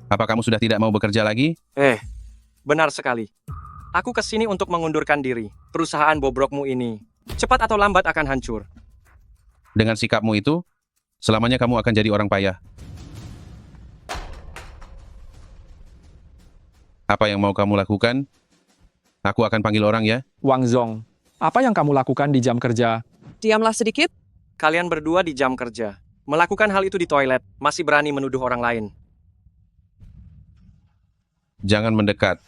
Apa kamu sudah tidak mau bekerja lagi? Benar sekali. Aku kesini untuk mengundurkan diri. Perusahaan bobrokmu ini, cepat atau lambat akan hancur. Dengan sikapmu itu, selamanya kamu akan jadi orang payah. Apa yang mau kamu lakukan? Aku akan panggil orang ya. Wang Zong, apa yang kamu lakukan di jam kerja? Diamlah sedikit. Kalian berdua di jam kerja. Melakukan hal itu di toilet, masih berani menuduh orang lain. Jangan mendekat.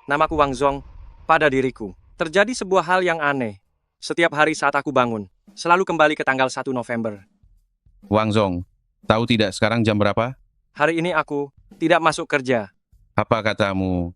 Namaku Wang Zong. Pada diriku, terjadi sebuah hal yang aneh. Setiap hari saat aku bangun, selalu kembali ke tanggal 1 November. Wang Zong, tahu tidak sekarang jam berapa? Hari ini aku tidak masuk kerja. Apa katamu?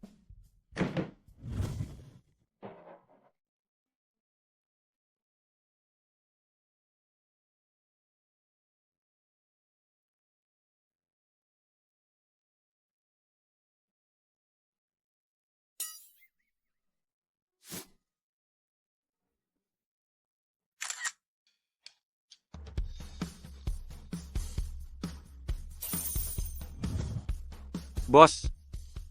Bos,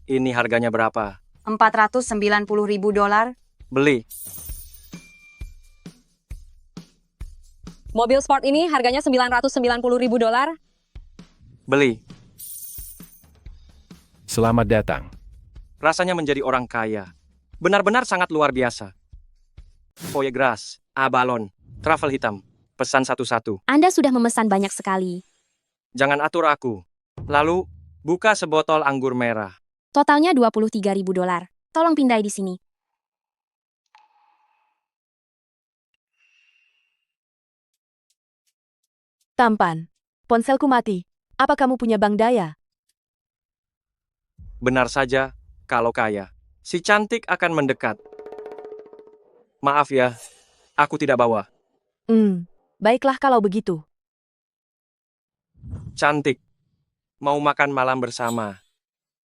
ini harganya berapa? $490.000. Beli. Mobil sport ini harganya $990.000. Beli. Selamat datang. Rasanya menjadi orang kaya. Benar-benar sangat luar biasa. Voye Gras, Abalon, travel hitam, pesan satu-satu. Anda sudah memesan banyak sekali. Jangan atur aku. Lalu, buka sebotol anggur merah. Totalnya $23.000. Tolong pindai di sini. Tampan. Ponselku mati. Apa kamu punya bank daya? Benar saja, kalau kaya. Si cantik akan mendekat. Maaf ya, aku tidak bawa. Baiklah kalau begitu. Cantik. Mau makan malam bersama.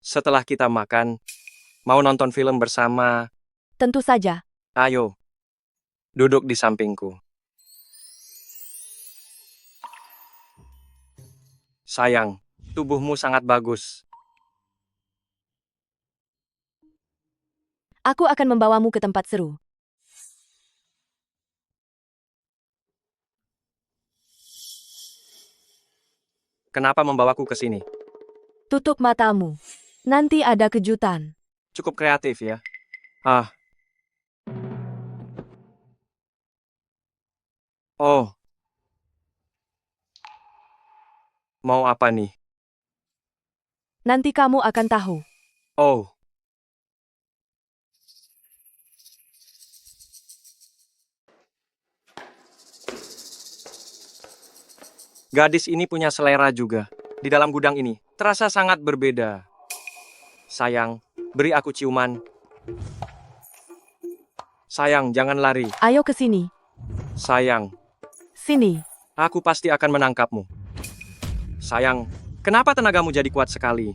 Setelah kita makan, mau nonton film bersama. Tentu saja. Ayo, duduk di sampingku. Sayang, tubuhmu sangat bagus. Aku akan membawamu ke tempat seru. Kenapa membawaku ke sini? Tutup matamu. Nanti ada kejutan. Cukup kreatif ya. Oh. Mau apa nih? Nanti kamu akan tahu. Oh. Gadis ini punya selera juga. Di dalam gudang ini, terasa sangat berbeda. Sayang, beri aku ciuman. Sayang, jangan lari. Ayo ke sini. Sayang, Sini. aku pasti akan menangkapmu. Sayang, kenapa tenagamu jadi kuat sekali?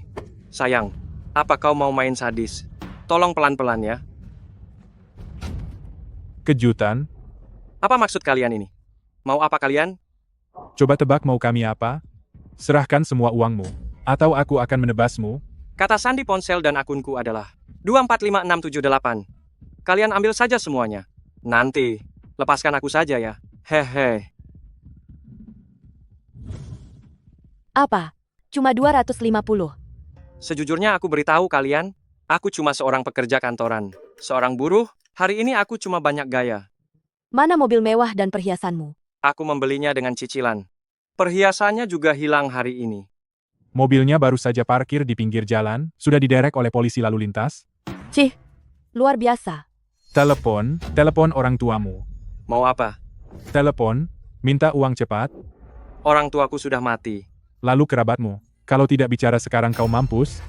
Sayang, apa kau mau main sadis? Tolong pelan-pelan ya. Kejutan? Apa maksud kalian ini? Mau apa kalian? Coba tebak mau kami apa? Serahkan semua uangmu, atau aku akan menebasmu. Kata sandi ponsel dan akunku adalah 245678. Kalian ambil saja semuanya. Nanti, lepaskan aku saja ya. Hehe. Apa? Cuma 250. Sejujurnya aku beritahu kalian, aku cuma seorang pekerja kantoran. Seorang buruh, hari ini aku cuma banyak gaya. Mana mobil mewah dan perhiasanmu? Aku membelinya dengan cicilan. Perhiasannya juga hilang hari ini. Mobilnya baru saja parkir di pinggir jalan, sudah diderek oleh polisi lalu lintas. Cih, luar biasa. Telepon orang tuamu. Mau apa? Telepon, minta uang cepat, Orang tuaku sudah mati. lalu kerabatmu. Kalau tidak bicara sekarang kau mampus.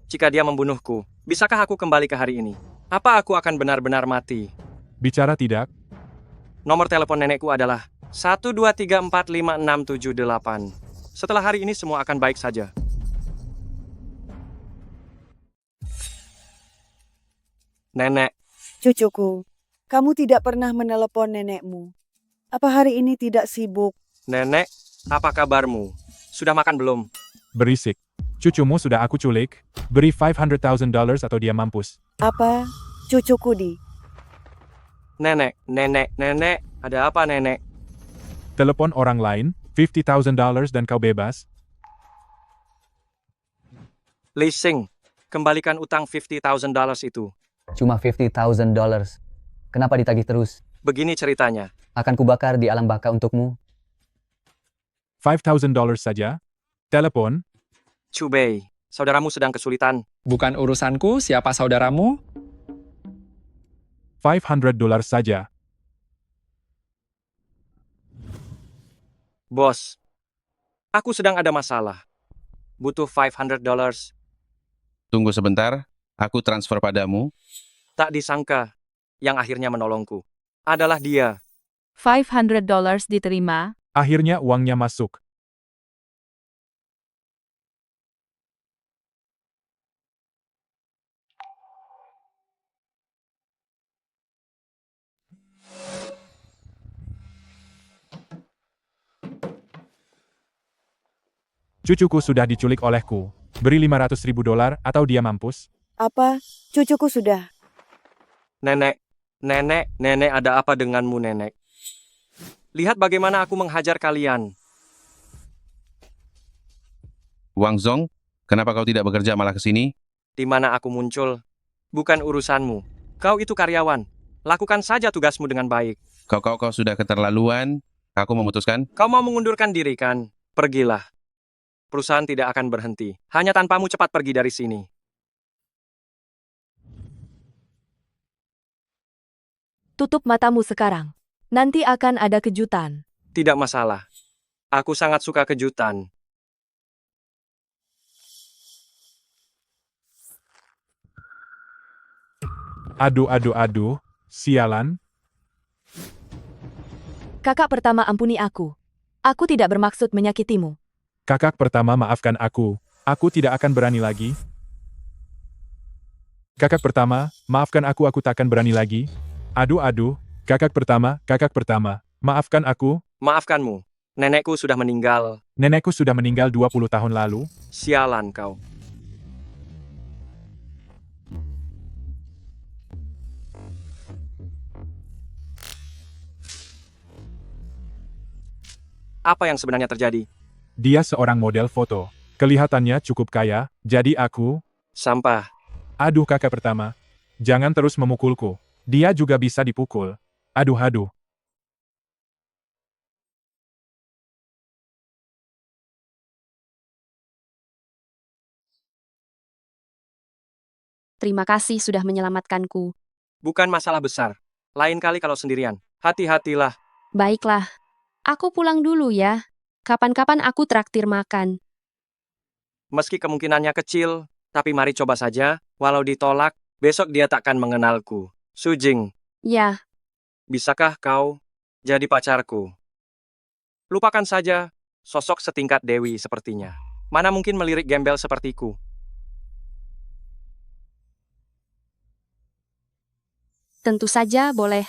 Jika dia membunuhku, bisakah aku kembali ke hari ini? Apa aku akan benar-benar mati? Bicara tidak, Nomor telepon nenekku adalah 123456778. Setelah hari ini semua akan baik saja. Nenek, Cucuku, kamu tidak pernah menelepon nenekmu. Apa hari ini tidak sibuk? nenek, apa kabarmu? Sudah makan belum? Berisik. Cucumu sudah aku culik. Beri $500,000 atau dia mampus. Apa? Cucuku di. Nenek, ada apa nenek? Telepon orang lain, $50,000 dan kau bebas. Leasing, kembalikan utang $50,000 itu. Cuma $50,000. Kenapa ditagih terus? Begini ceritanya. Akan kubakar di alam baka untukmu. $5,000 saja. Telepon. Cubei, saudaramu sedang kesulitan. Bukan urusanku siapa saudaramu. $500 saja. Bos, aku sedang ada masalah. Butuh $500. Tunggu sebentar, aku transfer padamu. Tak disangka, yang akhirnya menolongku adalah dia. $500 diterima. Akhirnya uangnya masuk. Cucuku sudah diculik olehku. Beri $500,000 atau dia mampus. Apa? Cucuku sudah. Nenek, ada apa denganmu nenek? Lihat bagaimana aku menghajar kalian. Wang Zong, kenapa kau tidak bekerja malah ke sini? Di mana aku muncul? Bukan urusanmu. Kau itu karyawan. Lakukan saja tugasmu dengan baik. Kau sudah keterlaluan. Aku memutuskan. Kau mau mengundurkan diri kan? Pergilah. Perusahaan tidak akan berhenti. Hanya tanpamu cepat pergi dari sini. Tutup matamu sekarang. Nanti akan ada kejutan. Tidak masalah. Aku sangat suka kejutan. Aduh. Sialan. Kakak pertama ampuni aku. Aku tidak bermaksud menyakitimu. Kakak pertama maafkan aku. Aku tidak akan berani lagi. Kakak pertama, maafkan aku takkan berani lagi. Aduh. Kakak pertama, maafkan aku. Maafkanmu. Nenekku sudah meninggal. Nenekku sudah meninggal 20 tahun lalu. Sialan kau. Apa yang sebenarnya terjadi? Dia seorang model foto. Kelihatannya cukup kaya, jadi aku... Sampah. Aduh kakak pertama. Jangan terus memukulku. Dia juga bisa dipukul. Aduh. Terima kasih sudah menyelamatkanku. Bukan masalah besar. Lain kali kalau sendirian. Hati-hatilah. Baiklah. Aku pulang dulu ya. Kapan-kapan aku traktir makan. Meski kemungkinannya kecil, tapi mari coba saja. Walau ditolak, besok dia takkan mengenalku. Sujing, Ya, bisakah kau jadi pacarku? Lupakan saja sosok setingkat Dewi sepertinya. Mana mungkin melirik gembel sepertiku? tentu saja boleh.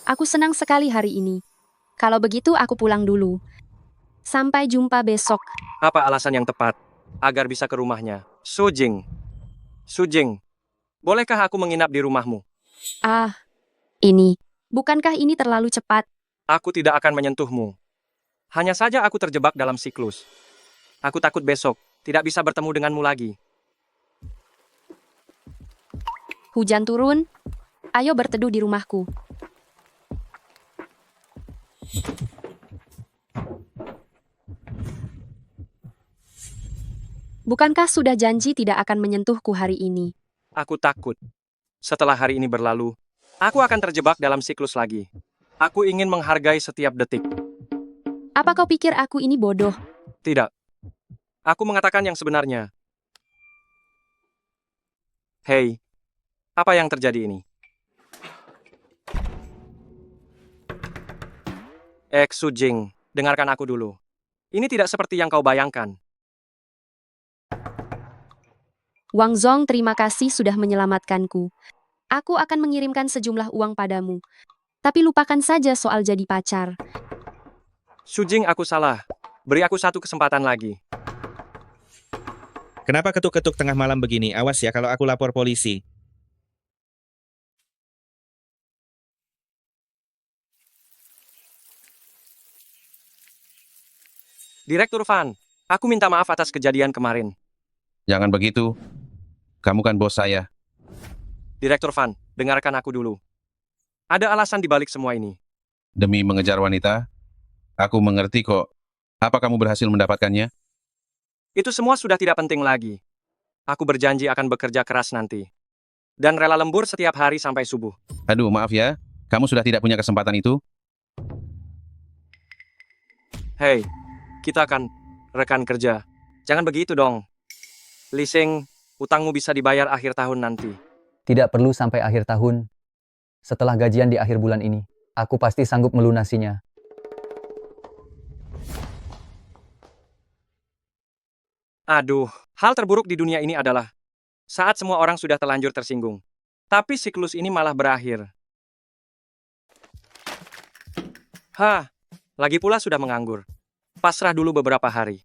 Aku senang sekali hari ini. Kalau begitu aku pulang dulu. Sampai jumpa besok. Apa alasan yang tepat agar bisa ke rumahnya? Sujing, bolehkah aku menginap di rumahmu? Ah, ini. Bukankah ini terlalu cepat? Aku tidak akan menyentuhmu. Hanya saja aku terjebak dalam siklus. Aku takut besok tidak bisa bertemu denganmu lagi. Hujan turun. Ayo berteduh di rumahku. Bukankah sudah janji tidak akan menyentuhku hari ini? Aku takut. Setelah hari ini berlalu, aku akan terjebak dalam siklus lagi. Aku ingin menghargai setiap detik. Apa kau pikir aku ini bodoh? Tidak. Aku mengatakan yang sebenarnya. Hei, apa yang terjadi ini? Sujing, dengarkan aku dulu. Ini tidak seperti yang kau bayangkan. Wang Zong, terima kasih sudah menyelamatkanku. Aku akan mengirimkan sejumlah uang padamu. Tapi lupakan saja soal jadi pacar. Sujing, aku salah. Beri aku satu kesempatan lagi. Kenapa ketuk-ketuk tengah malam begini? Awas ya kalau aku lapor polisi. Direktur Fan, aku minta maaf atas kejadian kemarin. Jangan begitu. Kamu kan bos saya. Direktur Fan, dengarkan aku dulu. Ada alasan di balik semua ini. Demi mengejar wanita, aku mengerti kok. Apa kamu berhasil mendapatkannya? Itu semua sudah tidak penting lagi. Aku berjanji akan bekerja keras nanti. Dan rela lembur setiap hari sampai subuh. Aduh, maaf ya. Kamu sudah tidak punya kesempatan itu? Hei, kita akan rekan kerja. Jangan begitu dong. Lising, utangmu bisa dibayar akhir tahun nanti. Tidak perlu sampai akhir tahun. Setelah gajian di akhir bulan ini, aku pasti sanggup melunasinya. Aduh, hal terburuk di dunia ini adalah saat semua orang sudah terlanjur tersinggung. Tapi siklus ini malah berakhir. Hah, lagi pula sudah menganggur. Pasrah dulu beberapa hari.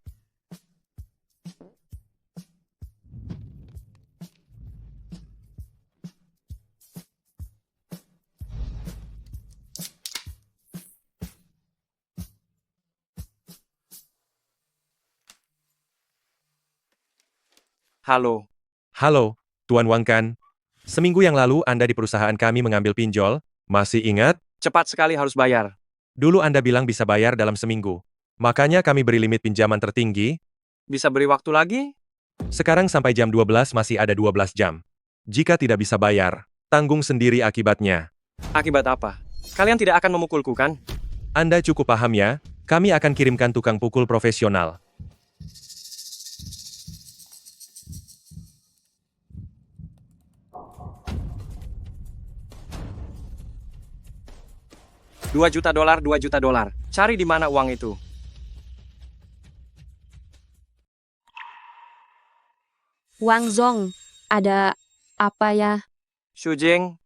Halo. Halo, Tuan Wang Kan. Seminggu yang lalu Anda di perusahaan kami mengambil pinjol. Masih ingat? Cepat sekali harus bayar. Dulu Anda bilang bisa bayar dalam seminggu. Makanya kami beri limit pinjaman tertinggi. Bisa beri waktu lagi? Sekarang sampai jam 12 masih ada 12 jam. Jika tidak bisa bayar, tanggung sendiri akibatnya. Akibat apa? Kalian tidak akan memukulku kan? Anda cukup paham ya? Kami akan kirimkan tukang pukul profesional. $2 juta, $2 juta. Cari di mana uang itu? Wang Zong, ada apa ya? Shujing,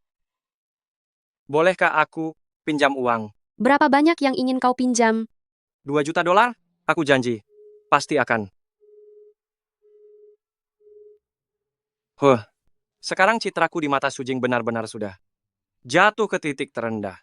bolehkah aku pinjam uang? Berapa banyak yang ingin kau pinjam? $2 juta? Aku janji. Pasti akan. Sekarang citraku di mata Shujing benar-benar sudah jatuh ke titik terendah.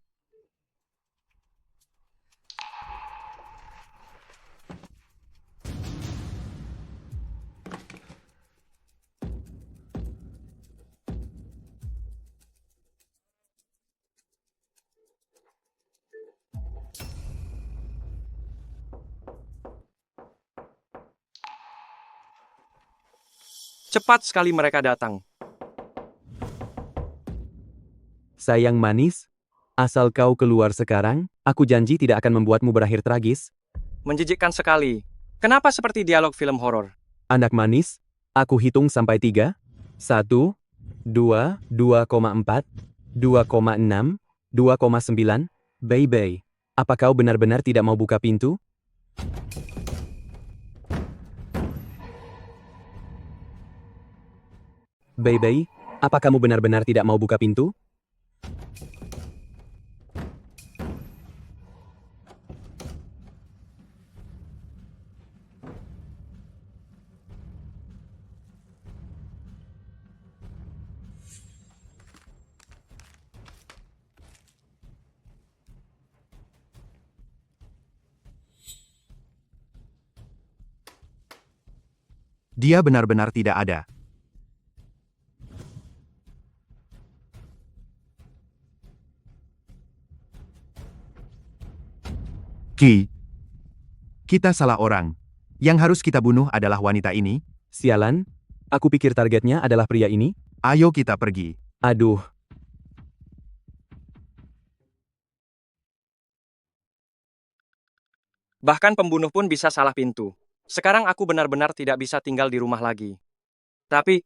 Cepat sekali mereka datang. Sayang manis, asal kau keluar sekarang, aku janji tidak akan membuatmu berakhir tragis. Menjijikkan sekali. Kenapa seperti dialog film horor? Anak manis, aku hitung sampai 3. 1, 2, 2,4, 2,6, 2,9. Baby, apa kau benar-benar tidak mau buka pintu? Baby, apa kamu benar-benar tidak mau buka pintu? Dia benar-benar tidak ada. Kita salah orang. Yang harus kita bunuh adalah wanita ini. Sialan, aku pikir targetnya adalah pria ini. Ayo kita pergi. Aduh. Bahkan pembunuh pun bisa salah pintu. Sekarang aku benar-benar tidak bisa tinggal di rumah lagi. Tapi,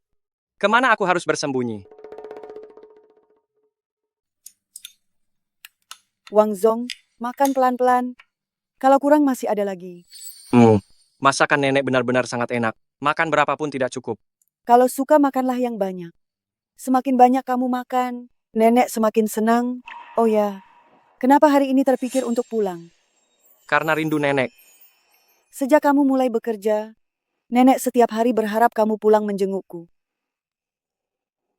kemana aku harus bersembunyi? Wang Zong, makan pelan-pelan. Kalau kurang masih ada lagi. Masakan nenek benar-benar sangat enak. Makan berapapun tidak cukup. Kalau suka makanlah yang banyak. Semakin banyak kamu makan, nenek semakin senang. Oh ya, kenapa hari ini terpikir untuk pulang? Karena rindu nenek. Sejak kamu mulai bekerja, nenek setiap hari berharap kamu pulang menjengukku.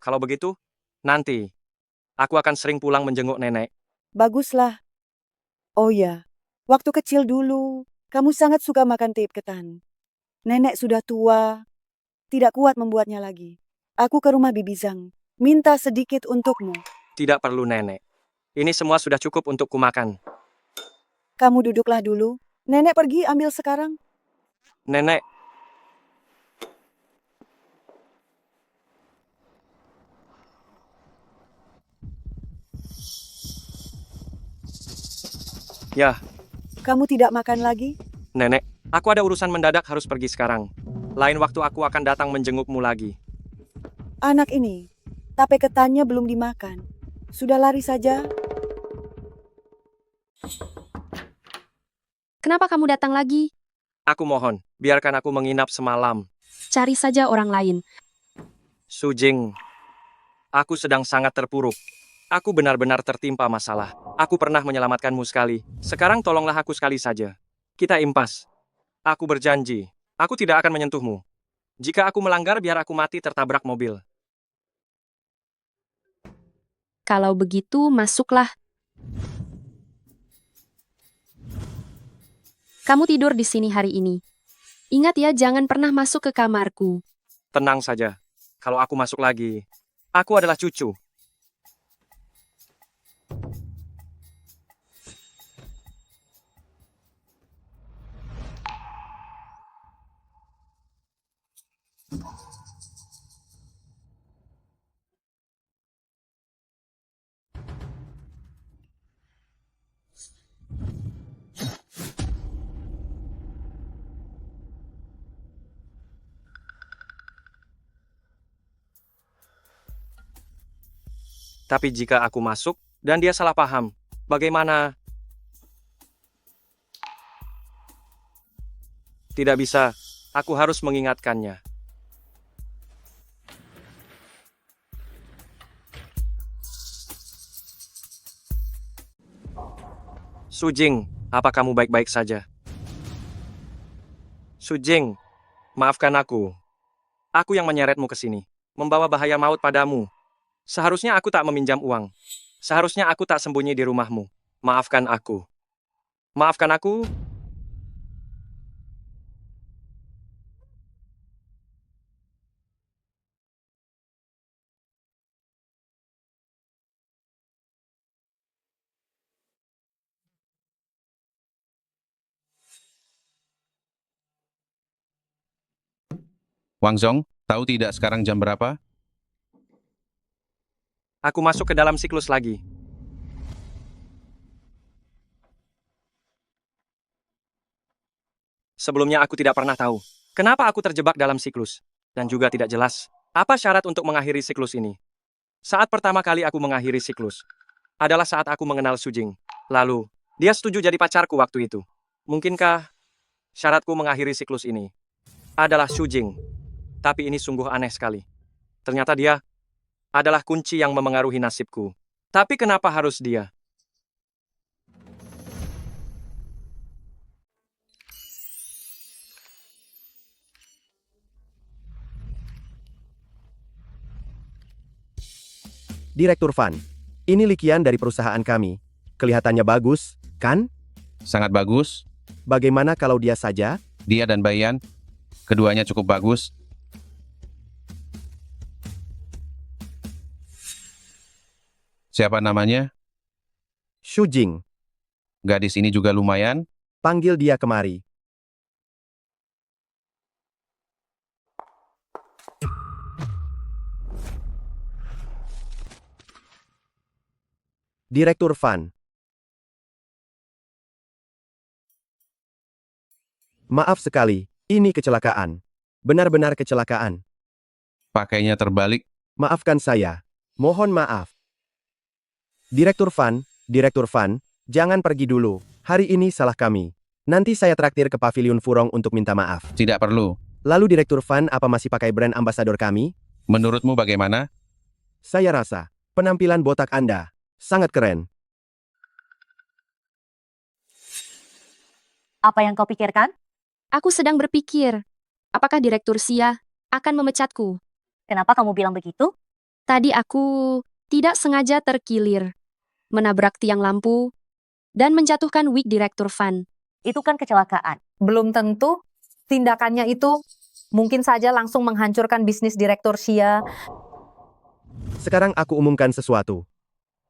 Kalau begitu, nanti aku akan sering pulang menjenguk nenek. Baguslah. Oh ya, waktu kecil dulu, kamu sangat suka makan tape ketan. Nenek sudah tua, tidak kuat membuatnya lagi. Aku ke rumah Bibi Zhang, minta sedikit untukmu. Tidak perlu nenek. Ini semua sudah cukup untuk kumakan. Kamu duduklah dulu. Nenek pergi ambil sekarang. Nenek, ya, Kamu tidak makan lagi? nenek, aku ada urusan mendadak harus pergi sekarang. Lain waktu aku akan datang menjengukmu lagi. Anak ini, tape ketannya belum dimakan. Sudah lari saja? Kenapa kamu datang lagi? Aku mohon, biarkan aku menginap semalam. Cari saja orang lain. Su Jing, aku sedang sangat terpuruk. Aku benar-benar tertimpa masalah. Aku pernah menyelamatkanmu sekali. Sekarang tolonglah aku sekali saja. Kita impas. Aku berjanji, aku tidak akan menyentuhmu. Jika aku melanggar, biar aku mati tertabrak mobil. Kalau begitu, masuklah. Kamu tidur di sini hari ini. Ingat ya, jangan pernah masuk ke kamarku. Tenang saja. Kalau aku masuk lagi, aku adalah cucu. Tapi jika aku masuk dan dia salah paham, bagaimana? Tidak bisa, aku harus mengingatkannya. Su Jing, apa kamu baik-baik saja? Su Jing, maafkan aku. Aku yang menyeretmu ke sini, membawa bahaya maut padamu. Seharusnya aku tak meminjam uang. Seharusnya aku tak sembunyi di rumahmu. Maafkan aku. Maafkan aku. Wang Zong, tahu tidak sekarang jam berapa? Aku masuk ke dalam siklus lagi. Sebelumnya aku tidak pernah tahu kenapa aku terjebak dalam siklus. Dan juga tidak jelas apa syarat untuk mengakhiri siklus ini. Saat pertama kali aku mengakhiri siklus adalah saat aku mengenal Su Jing. Lalu, dia setuju jadi pacarku waktu itu. Mungkinkah syaratku mengakhiri siklus ini adalah Su Jing? Tapi ini sungguh aneh sekali. Ternyata dia adalah kunci yang memengaruhi nasibku. Tapi kenapa harus dia? Direktur Fan, ini Likian dari perusahaan kami. Kelihatannya bagus, kan? Sangat bagus. Bagaimana kalau dia saja? Dia dan Bayan, keduanya cukup bagus. Siapa namanya? Su Jing. Gadis ini juga lumayan. Panggil dia kemari. Direktur Fan. Maaf sekali, ini kecelakaan. Benar-benar kecelakaan. Pakainya terbalik. Maafkan saya. Mohon maaf. Direktur Fan, jangan pergi dulu. Hari ini salah kami. Nanti saya traktir ke Pavilion Furong untuk minta maaf. Tidak perlu. Lalu Direktur Fan apa masih pakai brand ambasador kami? Menurutmu bagaimana? Saya rasa, penampilan botak Anda sangat keren. Apa yang kau pikirkan? Aku sedang berpikir, apakah Direktur Xia akan memecatku? Kenapa kamu bilang begitu? Tadi aku tidak sengaja terkilir, menabrak tiang lampu, dan menjatuhkan wig Direktur Fan. Itu kan kecelakaan. Belum tentu. Tindakannya itu mungkin saja langsung menghancurkan bisnis Direktur Xia. Sekarang aku umumkan sesuatu.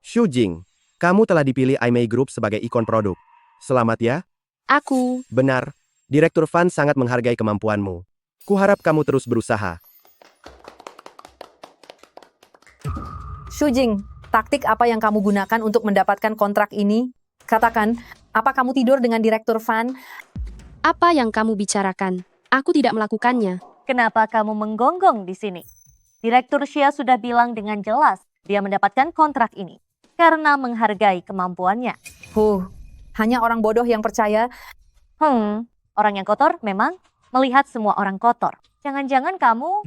Xu Jing, kamu telah dipilih IMEI Group sebagai ikon produk. Selamat ya. Aku, Benar, Direktur Fan sangat menghargai kemampuanmu. Kuharap kamu terus berusaha. Shujing, taktik apa yang kamu gunakan untuk mendapatkan kontrak ini? Katakan, apa kamu tidur dengan Direktur Fan? apa yang kamu bicarakan? Aku tidak melakukannya. Kenapa kamu menggonggong di sini? Direktur Xia sudah bilang dengan jelas dia mendapatkan kontrak ini karena menghargai kemampuannya. Hanya orang bodoh yang percaya. Orang yang kotor memang melihat semua orang kotor. Jangan-jangan kamu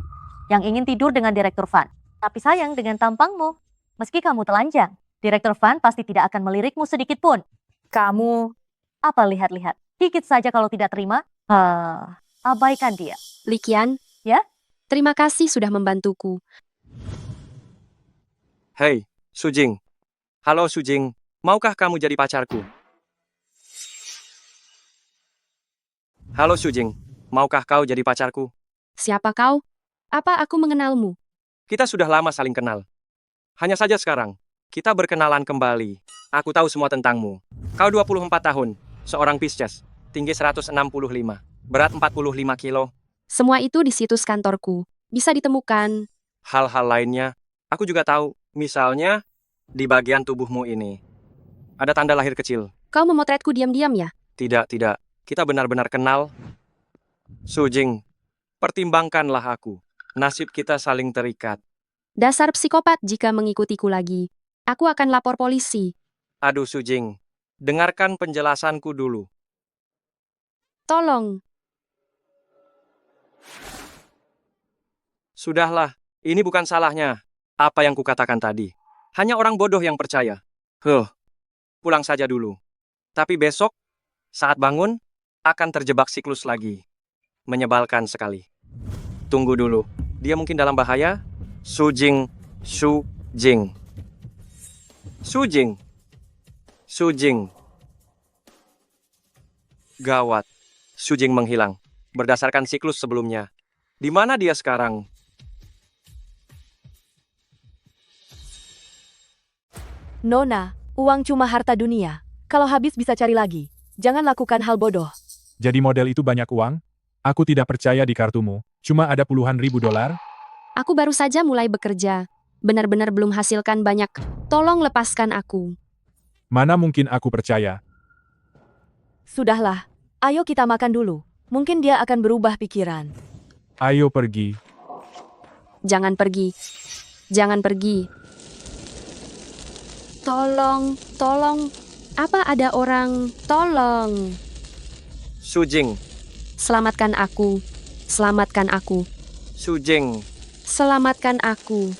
yang ingin tidur dengan Direktur Fan. Tapi sayang dengan tampangmu. Meski kamu telanjang, Direktur Fan pasti tidak akan melirikmu sedikit pun. Kamu... Apa lihat-lihat? Dikit saja kalau tidak terima, abaikan dia. Likian? Ya? Terima kasih sudah membantuku. Hei, Sujing. Halo Sujing, maukah kamu jadi pacarku? Halo Sujing, maukah kau jadi pacarku? Siapa kau? Apa aku mengenalmu? Kita sudah lama saling kenal. Hanya saja sekarang, kita berkenalan kembali. Aku tahu semua tentangmu. Kau 24 tahun, seorang Pisces, tinggi 165, berat 45 kilo. Semua itu di situs kantorku. Bisa ditemukan. Hal-hal lainnya, aku juga tahu. Misalnya, di bagian tubuhmu ini. Ada tanda lahir kecil. Kau memotretku diam-diam ya? Tidak. Kita benar-benar kenal. Sujing, pertimbangkanlah aku. Nasib kita saling terikat. Dasar psikopat jika mengikutiku lagi. Aku akan lapor polisi. Aduh Sujing, dengarkan penjelasanku dulu. Tolong. Sudahlah, ini bukan salahnya. Apa yang kukatakan tadi. Hanya orang bodoh yang percaya. Pulang saja dulu. Tapi besok, saat bangun, akan terjebak siklus lagi. Menyebalkan sekali. Tunggu dulu. Dia mungkin dalam bahaya? Sujing. Gawat. Sujing menghilang. Berdasarkan siklus sebelumnya. Di mana dia sekarang? Nona, uang cuma harta dunia. Kalau habis bisa cari lagi. Jangan lakukan hal bodoh. Jadi model itu banyak uang? Aku tidak percaya di kartumu. Cuma ada puluhan ribu dolar? Aku baru saja mulai bekerja. Benar-benar belum hasilkan banyak. Tolong lepaskan aku. Mana mungkin aku percaya? Sudahlah, ayo kita makan dulu. Mungkin dia akan berubah pikiran. Ayo pergi. Jangan pergi. Jangan pergi. Tolong. Apa ada orang? Tolong. Sujing. Selamatkan aku. Selamatkan aku. Sujing. Selamatkan aku.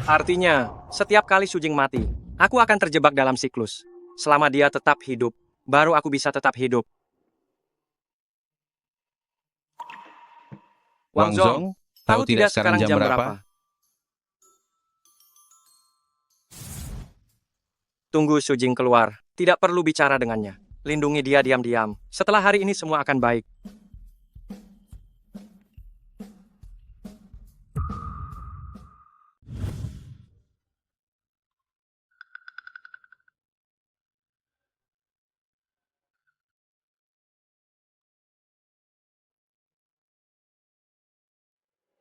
Artinya, setiap kali Sujing mati, aku akan terjebak dalam siklus. Selama dia tetap hidup, baru aku bisa tetap hidup. Wang Zong, tahu tidak sekarang jam berapa? Tunggu Sujing keluar. Tidak perlu bicara dengannya. Lindungi dia diam-diam. Setelah hari ini semua akan baik.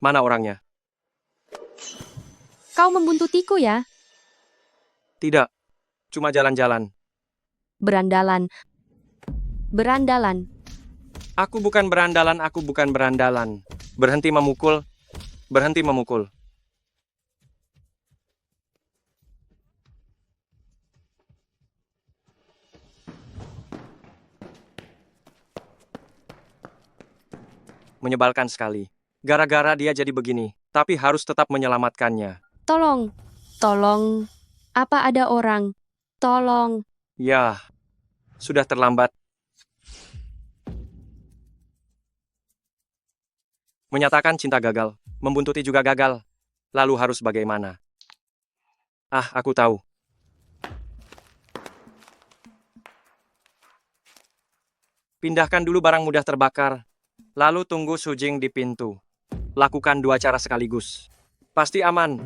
Mana orangnya? Kau membuntutiku ya? Tidak. Cuma jalan-jalan. Berandalan. Aku bukan berandalan. Berhenti memukul. Menyebalkan sekali. Gara-gara dia jadi begini, tapi harus tetap menyelamatkannya. Tolong, tolong. Apa ada orang? Tolong. Ya, sudah terlambat. Menyatakan cinta gagal, membuntuti juga gagal. Lalu harus bagaimana? Ah, aku tahu. Pindahkan dulu barang mudah terbakar, lalu tunggu Sujing di pintu. Lakukan 2 cara sekaligus. Pasti aman.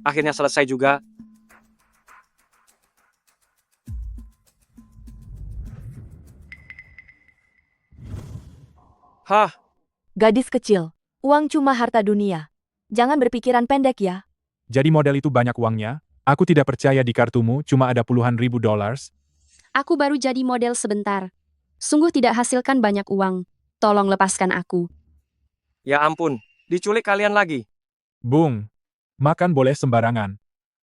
Akhirnya selesai juga. Hah, Gadis kecil, uang cuma harta dunia. Jangan berpikiran pendek ya. Jadi model itu banyak uangnya? Aku tidak percaya di kartumu cuma ada puluhan ribu dollars. Aku baru jadi model sebentar. Sungguh tidak hasilkan banyak uang. Tolong lepaskan aku. ya ampun, diculik kalian lagi. Bung, makan boleh sembarangan.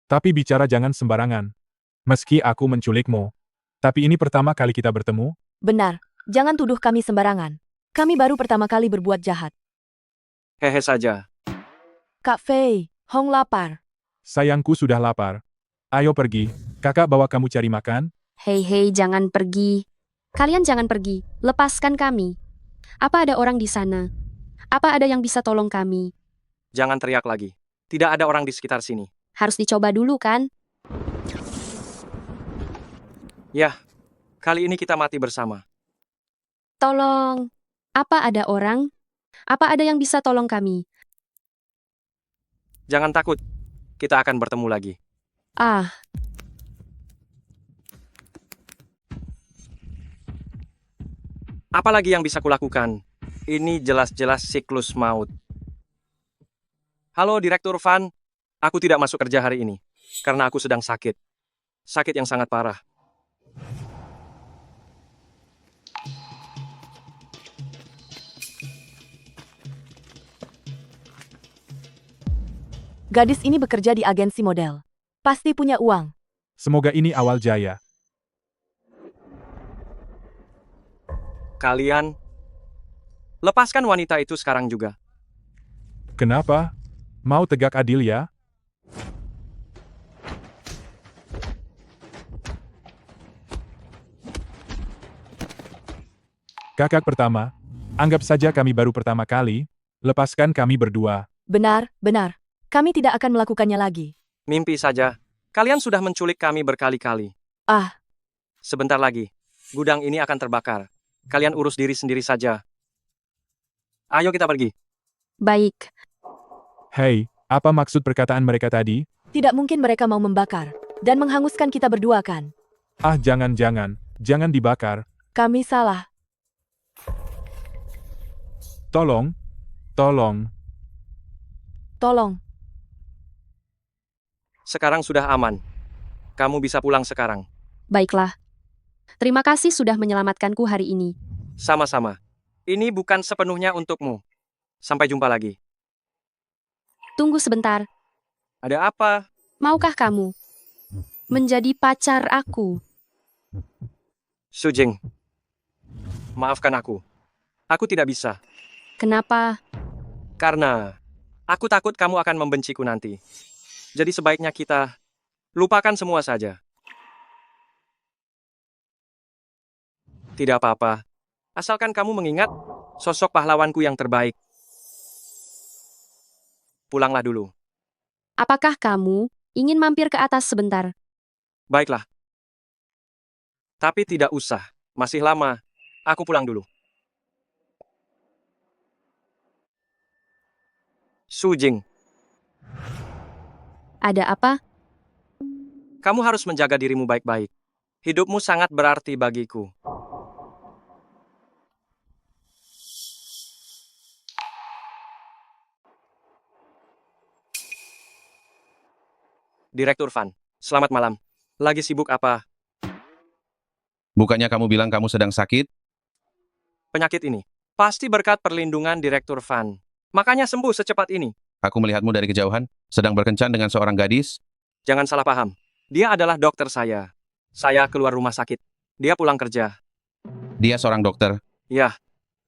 Tapi bicara jangan sembarangan. Meski aku menculikmu. Tapi ini pertama kali kita bertemu. Benar, jangan tuduh kami sembarangan. Kami baru pertama kali berbuat jahat. Hehe saja. Kak Fei, Hong lapar. Sayangku sudah lapar. Ayo pergi, kakak bawa kamu cari makan. Hei, jangan pergi. Kalian jangan pergi. Lepaskan kami. Apa ada orang di sana? Apa ada yang bisa tolong kami? Jangan teriak lagi. Tidak ada orang di sekitar sini. Harus dicoba dulu kan? Yah, kali ini kita mati bersama. Tolong. Apa ada orang? Apa ada yang bisa tolong kami? Jangan takut. Kita akan bertemu lagi. Ah, Apalagi yang bisa kulakukan? Ini jelas-jelas siklus maut. Halo Direktur Van, aku tidak masuk kerja hari ini. Karena aku sedang sakit. Sakit yang sangat parah. Gadis ini bekerja di agensi model. Pasti punya uang. Semoga ini awal jaya. Kalian, lepaskan wanita itu sekarang juga. Kenapa? Mau tegak adil ya? Kakak pertama, anggap saja kami baru pertama kali, lepaskan kami berdua. Benar, benar. Kami tidak akan melakukannya lagi. Mimpi saja. Kalian sudah menculik kami berkali-kali. Ah, Sebentar lagi, gudang ini akan terbakar. Kalian urus diri sendiri saja. Ayo kita pergi. baik. Hei, apa maksud perkataan mereka tadi? tidak mungkin mereka mau membakar dan menghanguskan kita berdua kan? Ah jangan dibakar. Kami salah. Tolong, tolong. Tolong. Sekarang sudah aman. Kamu bisa pulang sekarang. Baiklah. Terima kasih sudah menyelamatkanku hari ini. Sama-sama. Ini bukan sepenuhnya untukmu. Sampai jumpa lagi. Tunggu sebentar. Ada apa? Maukah kamu menjadi pacar aku? Sujing. Maafkan aku. Aku tidak bisa. Kenapa? Karena aku takut kamu akan membenciku nanti. Jadi sebaiknya kita lupakan semua saja. Tidak apa-apa. Asalkan kamu mengingat sosok pahlawanku yang terbaik. Pulanglah dulu. Apakah kamu ingin mampir ke atas sebentar? Baiklah. Tapi tidak usah. Masih lama. Aku pulang dulu. Sujing, Ada apa? kamu harus menjaga dirimu baik-baik. Hidupmu sangat berarti bagiku. Direktur Van, selamat malam. Lagi sibuk apa? Bukannya kamu bilang kamu sedang sakit? Penyakit ini pasti berkat perlindungan Direktur Van. Makanya sembuh secepat ini. Aku melihatmu dari kejauhan, sedang berkencan dengan seorang gadis. Jangan salah paham. Dia adalah dokter saya. Saya keluar rumah sakit. Dia pulang kerja. Dia seorang dokter. Ya,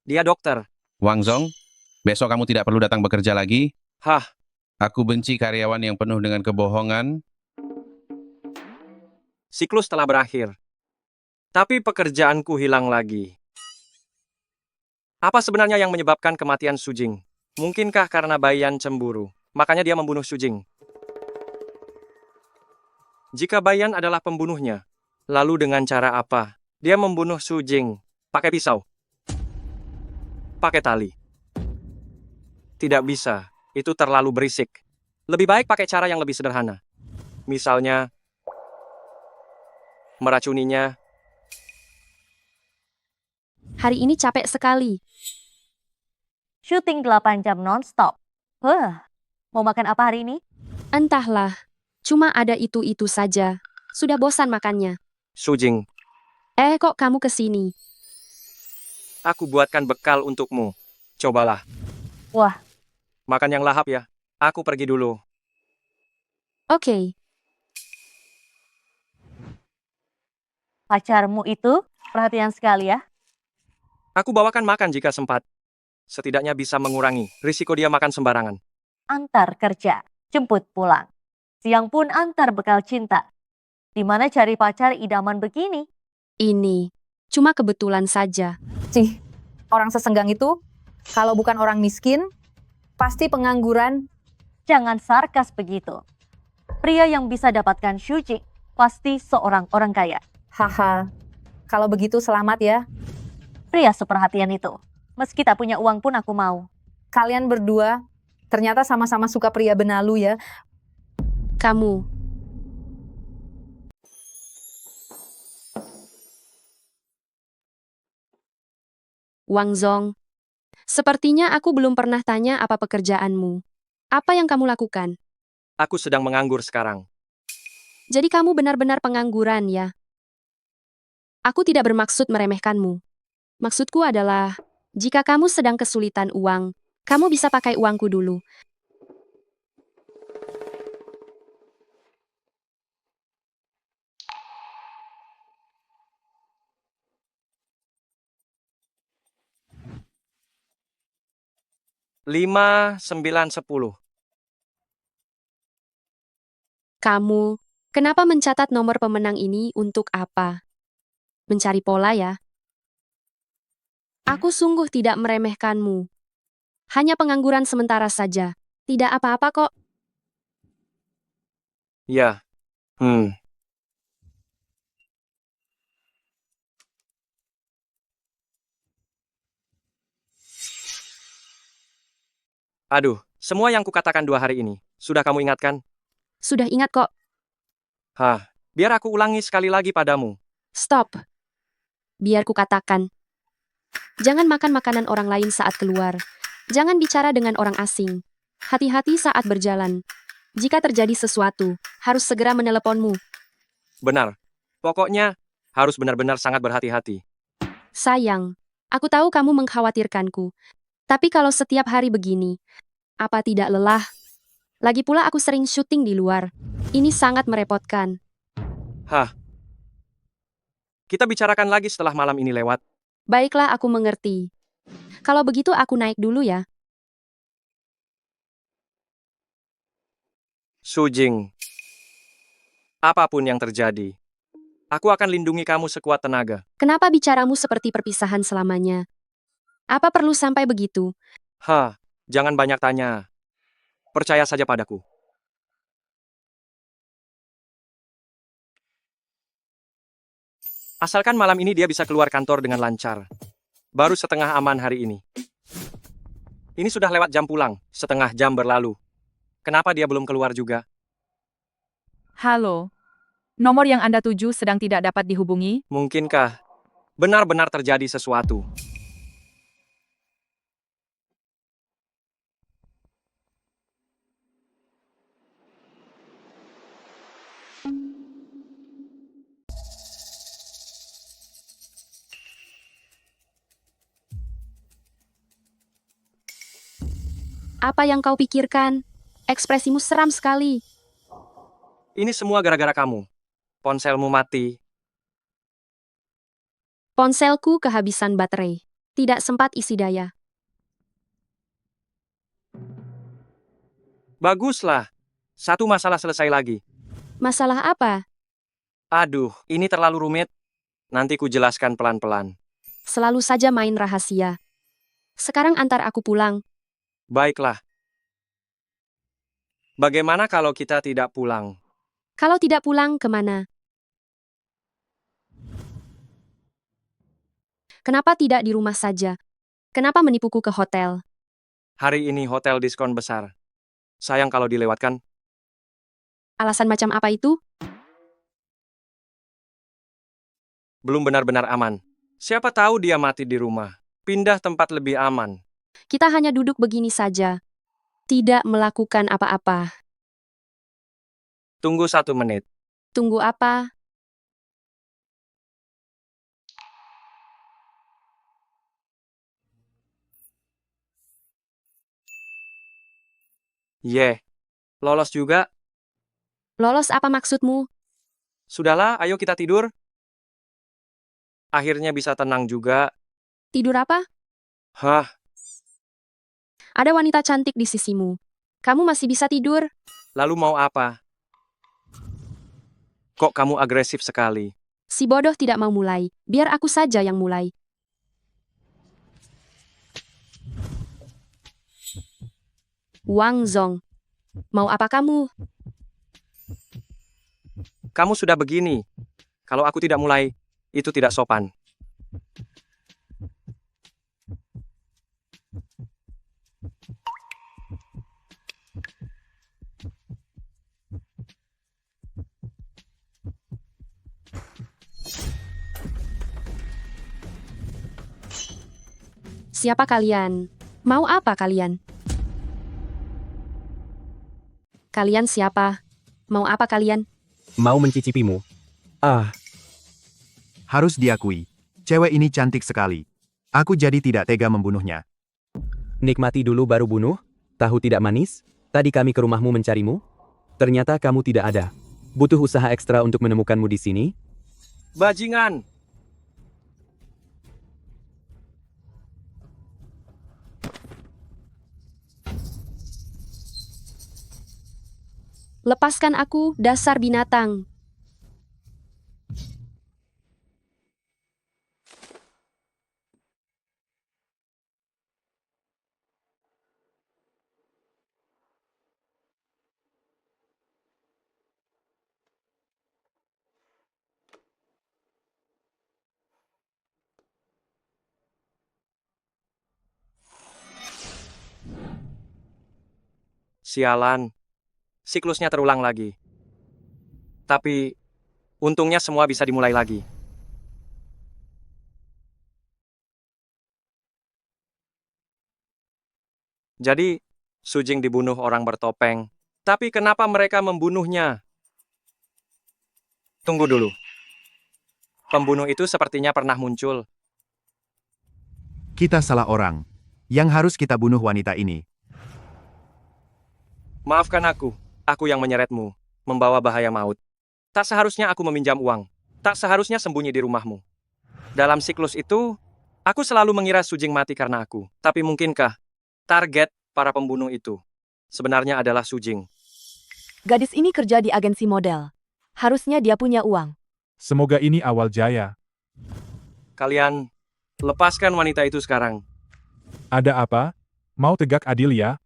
dia dokter. Wang Zong, besok kamu tidak perlu datang bekerja lagi. Hah, Aku benci karyawan yang penuh dengan kebohongan. siklus telah berakhir. Tapi pekerjaanku hilang lagi. Apa sebenarnya yang menyebabkan kematian Sujing? Mungkinkah karena Bayan cemburu? Makanya dia membunuh Sujing. Jika Bayan adalah pembunuhnya, lalu dengan cara apa? Dia membunuh Sujing. Pakai pisau. Pakai tali. Tidak bisa. Itu terlalu berisik. Lebih baik pakai cara yang lebih sederhana. Misalnya, meracuninya. Hari ini capek sekali. Syuting 8 jam non-stop. Mau makan apa hari ini? Entahlah. Cuma ada itu-itu saja. Sudah bosan makannya. Sujing, Kok kamu kesini? aku buatkan bekal untukmu. Cobalah. Wah, Makan yang lahap ya. Aku pergi dulu. Oke. pacarmu itu perhatian sekali ya. Aku bawakan makan jika sempat. Setidaknya bisa mengurangi risiko dia makan sembarangan. Antar kerja, jemput pulang. Siang pun antar bekal cinta. Di mana cari pacar idaman begini? Ini. Cuma kebetulan saja. Cih, orang sesenggang itu, kalau bukan orang miskin, pasti pengangguran. Jangan sarkas begitu. Pria yang bisa dapatkan Shujing pasti seorang orang kaya. Haha, kalau begitu selamat ya. Pria seperhatian itu. Meski tak punya uang pun aku mau. Kalian berdua ternyata sama-sama suka pria benalu ya. Kamu. Wang Zong. Sepertinya aku belum pernah tanya apa pekerjaanmu. Apa yang kamu lakukan? Aku sedang menganggur sekarang. Jadi kamu benar-benar pengangguran ya? Aku tidak bermaksud meremehkanmu. Maksudku adalah, jika kamu sedang kesulitan uang, kamu bisa pakai uangku dulu. Lima, 9, 10. Kamu, kenapa mencatat nomor pemenang ini untuk apa? Mencari pola ya? Aku sungguh tidak meremehkanmu. Hanya pengangguran sementara saja. Tidak apa-apa kok. Ya. Aduh, semua yang kukatakan 2 hari ini, sudah kamu ingatkan? Sudah ingat kok. Biar aku ulangi sekali lagi padamu. Stop. Biar kukatakan. Jangan makan makanan orang lain saat keluar. Jangan bicara dengan orang asing. Hati-hati saat berjalan. Jika terjadi sesuatu, harus segera meneleponmu. Benar. Pokoknya, harus benar-benar sangat berhati-hati. Sayang, aku tahu kamu mengkhawatirkanku. Tapi kalau setiap hari begini, apa tidak lelah? Lagi pula aku sering syuting di luar. Ini sangat merepotkan. Kita bicarakan lagi setelah malam ini lewat. Baiklah, aku mengerti. Kalau begitu aku naik dulu ya. Sujing. Apapun yang terjadi, aku akan lindungi kamu sekuat tenaga. Kenapa bicaramu seperti perpisahan selamanya? Apa perlu sampai begitu? Jangan banyak tanya. Percaya saja padaku. Asalkan malam ini dia bisa keluar kantor dengan lancar. Baru setengah aman hari ini. Ini sudah lewat jam pulang, setengah jam berlalu. Kenapa dia belum keluar juga? Halo. Nomor yang Anda tuju sedang tidak dapat dihubungi. Mungkinkah benar-benar terjadi sesuatu? Apa yang kau pikirkan? Ekspresimu seram sekali. Ini semua gara-gara kamu. Ponselmu mati. Ponselku kehabisan baterai. Tidak sempat isi daya. Baguslah. Satu masalah selesai lagi. Masalah apa? Aduh, ini terlalu rumit. Nanti ku jelaskan pelan-pelan. Selalu saja main rahasia. Sekarang antar aku pulang. Baiklah. Bagaimana kalau kita tidak pulang? Kalau tidak pulang, kemana? Kenapa tidak di rumah saja? Kenapa menipuku ke hotel? Hari ini hotel diskon besar. Sayang kalau dilewatkan. Alasan macam apa itu? Belum benar-benar aman. Siapa tahu dia mati di rumah. Pindah tempat lebih aman. Kita hanya duduk begini saja. Tidak melakukan apa-apa. Tunggu 1 menit. Tunggu apa? Lolos juga. Lolos apa maksudmu? Sudahlah, ayo kita tidur. Akhirnya bisa tenang juga. Tidur apa? Hah, Ada wanita cantik di sisimu. Kamu masih bisa tidur? lalu mau apa? Kok kamu agresif sekali? Si bodoh tidak mau mulai. Biar aku saja yang mulai. Wang Zong. Mau apa kamu? Kamu sudah begini. Kalau aku tidak mulai, itu tidak sopan. Siapa kalian? Mau apa kalian? Kalian siapa? Mau apa kalian? Mau mencicipimu? Ah, Harus diakui, cewek ini cantik sekali. Aku jadi tidak tega membunuhnya. nikmati dulu baru bunuh? Tahu tidak manis? Tadi kami ke rumahmu mencarimu. Ternyata kamu tidak ada. Butuh usaha ekstra untuk menemukanmu di sini? Bajingan! Lepaskan aku, dasar binatang. Sialan. Siklusnya terulang lagi. Tapi, untungnya semua bisa dimulai lagi. Jadi, Sujing dibunuh orang bertopeng. Tapi kenapa mereka membunuhnya? Tunggu dulu. Pembunuh itu sepertinya pernah muncul. Kita salah orang. Yang harus kita bunuh wanita ini. Maafkan aku. Aku yang menyeretmu, membawa bahaya maut. Tak seharusnya aku meminjam uang. Tak seharusnya sembunyi di rumahmu. Dalam siklus itu, aku selalu mengira Sujing mati karena aku. Tapi mungkinkah target para pembunuh itu sebenarnya adalah Sujing? Gadis ini kerja di agensi model. Harusnya dia punya uang. Semoga ini awal jaya. Kalian, lepaskan wanita itu sekarang. Ada apa? Mau tegak adil ya?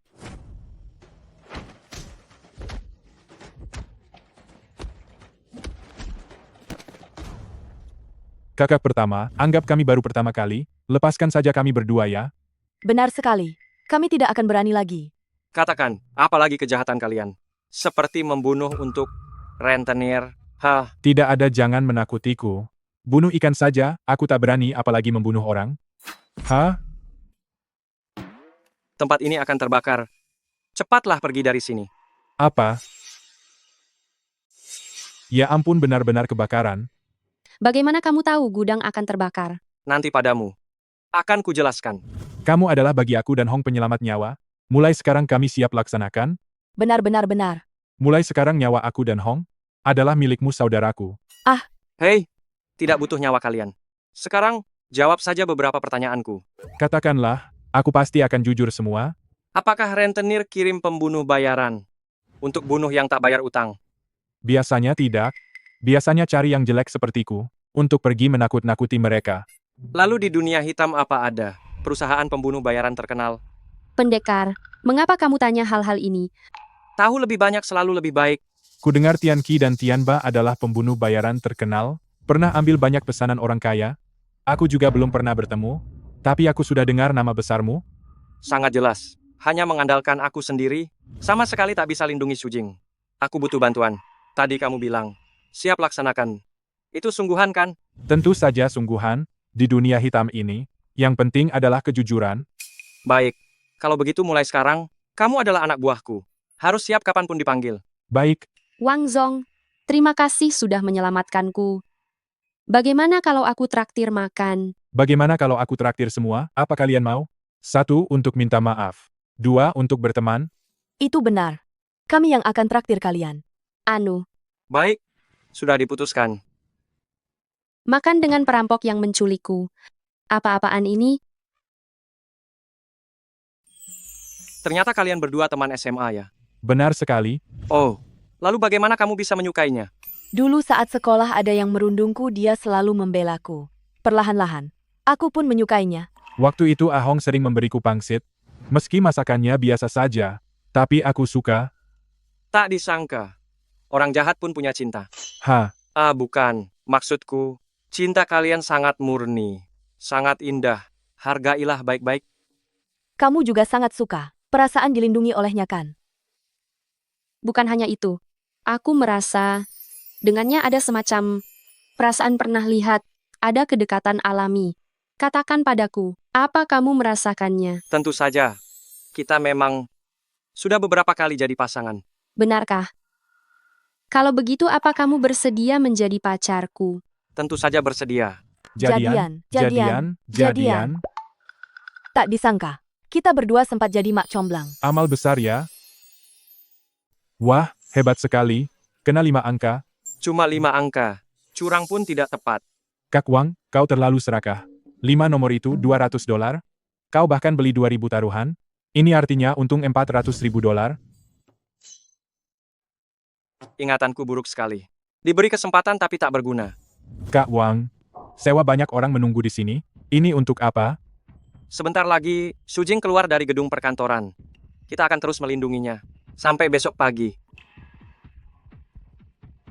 Kakak pertama, anggap kami baru pertama kali, lepaskan saja kami berdua ya. Benar sekali. Kami tidak akan berani lagi. Katakan, apalagi kejahatan kalian? Seperti membunuh untuk rentenir. Hah, Tidak ada, jangan menakutiku. Bunuh ikan saja, aku tak berani apalagi membunuh orang. Hah? tempat ini akan terbakar. Cepatlah pergi dari sini. Apa? Ya ampun, benar-benar kebakaran. Bagaimana kamu tahu gudang akan terbakar? Nanti padamu. Akan kujelaskan. Kamu adalah bagi aku dan Hong penyelamat nyawa. Mulai sekarang kami siap laksanakan. Benar-benar. Mulai sekarang nyawa aku dan Hong adalah milikmu saudaraku. Hei, tidak butuh nyawa kalian. Sekarang, jawab saja beberapa pertanyaanku. Katakanlah, aku pasti akan jujur semua. Apakah rentenir kirim pembunuh bayaran untuk bunuh yang tak bayar utang? Biasanya tidak. Biasanya cari yang jelek sepertiku untuk pergi menakut-nakuti mereka. Lalu di dunia hitam apa ada perusahaan pembunuh bayaran terkenal? Pendekar, mengapa kamu tanya hal-hal ini? Tahu lebih banyak selalu lebih baik. Kudengar Tian Qi dan Tian Ba adalah pembunuh bayaran terkenal, pernah ambil banyak pesanan orang kaya. Aku juga belum pernah bertemu, tapi aku sudah dengar nama besarmu. Sangat jelas. Hanya mengandalkan aku sendiri, sama sekali tak bisa lindungi Sujing. Aku butuh bantuan. Tadi kamu bilang, siap laksanakan. Itu sungguhan kan? Tentu saja sungguhan, di dunia hitam ini, yang penting adalah kejujuran. Baik. Kalau begitu mulai sekarang, kamu adalah anak buahku. Harus siap kapanpun dipanggil. Baik. Wang Zong, terima kasih sudah menyelamatkanku. Bagaimana kalau aku traktir makan? Bagaimana kalau aku traktir semua? Apa kalian mau? 1. Untuk minta maaf. 2. Untuk berteman. Itu benar. Kami yang akan traktir kalian. Anu, Baik. Sudah diputuskan. makan dengan perampok yang menculikku. Apa-apaan ini? Ternyata kalian berdua teman SMA ya? Benar sekali. Oh, lalu bagaimana kamu bisa menyukainya? Dulu saat sekolah ada yang merundungku, dia selalu membelaku. Perlahan-lahan, aku pun menyukainya. Waktu itu Ahong sering memberiku pangsit. Meski masakannya biasa saja, tapi aku suka. Tak disangka. Orang jahat pun punya cinta. Ha, Ah, bukan. Maksudku, cinta kalian sangat murni. Sangat indah. Hargailah baik-baik. Kamu juga sangat suka. Perasaan dilindungi olehnya kan? Bukan hanya itu. Aku merasa, dengannya ada semacam perasaan pernah lihat, ada kedekatan alami. Katakan padaku, apa kamu merasakannya? Tentu saja. Kita memang sudah beberapa kali jadi pasangan. Benarkah? Kalau begitu apa kamu bersedia menjadi pacarku? Tentu saja bersedia. jadian. Tak disangka, kita berdua sempat jadi mak comblang. Amal besar ya. Wah, hebat sekali. Kena 5 angka. Cuma 5 angka. Curang pun tidak tepat. Kak Wang, kau terlalu serakah. 5 nomor itu $200. Kau bahkan beli 2.000 taruhan. Ini artinya untung $400.000. Ingatanku buruk sekali. Diberi kesempatan tapi tak berguna. Kak Wang, sewa banyak orang menunggu di sini. Ini untuk apa? Sebentar lagi, Sujing keluar dari gedung perkantoran. Kita akan terus melindunginya. Sampai besok pagi.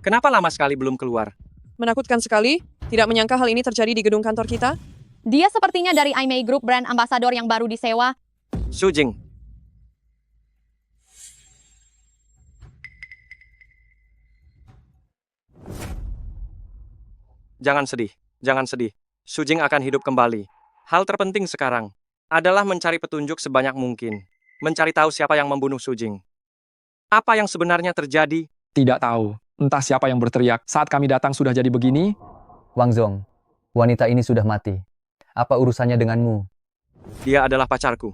Kenapa lama sekali belum keluar? Menakutkan sekali. Tidak menyangka hal ini terjadi di gedung kantor kita. Dia sepertinya dari IMEI Group, brand ambasador yang baru disewa. Sujing. Jangan sedih. Jangan sedih. Sujing akan hidup kembali. Hal terpenting sekarang adalah mencari petunjuk sebanyak mungkin. Mencari tahu siapa yang membunuh Sujing. Apa yang sebenarnya terjadi? Tidak tahu. Entah siapa yang berteriak saat kami datang sudah jadi begini. Wang Zong, wanita ini sudah mati. Apa urusannya denganmu? Dia adalah pacarku.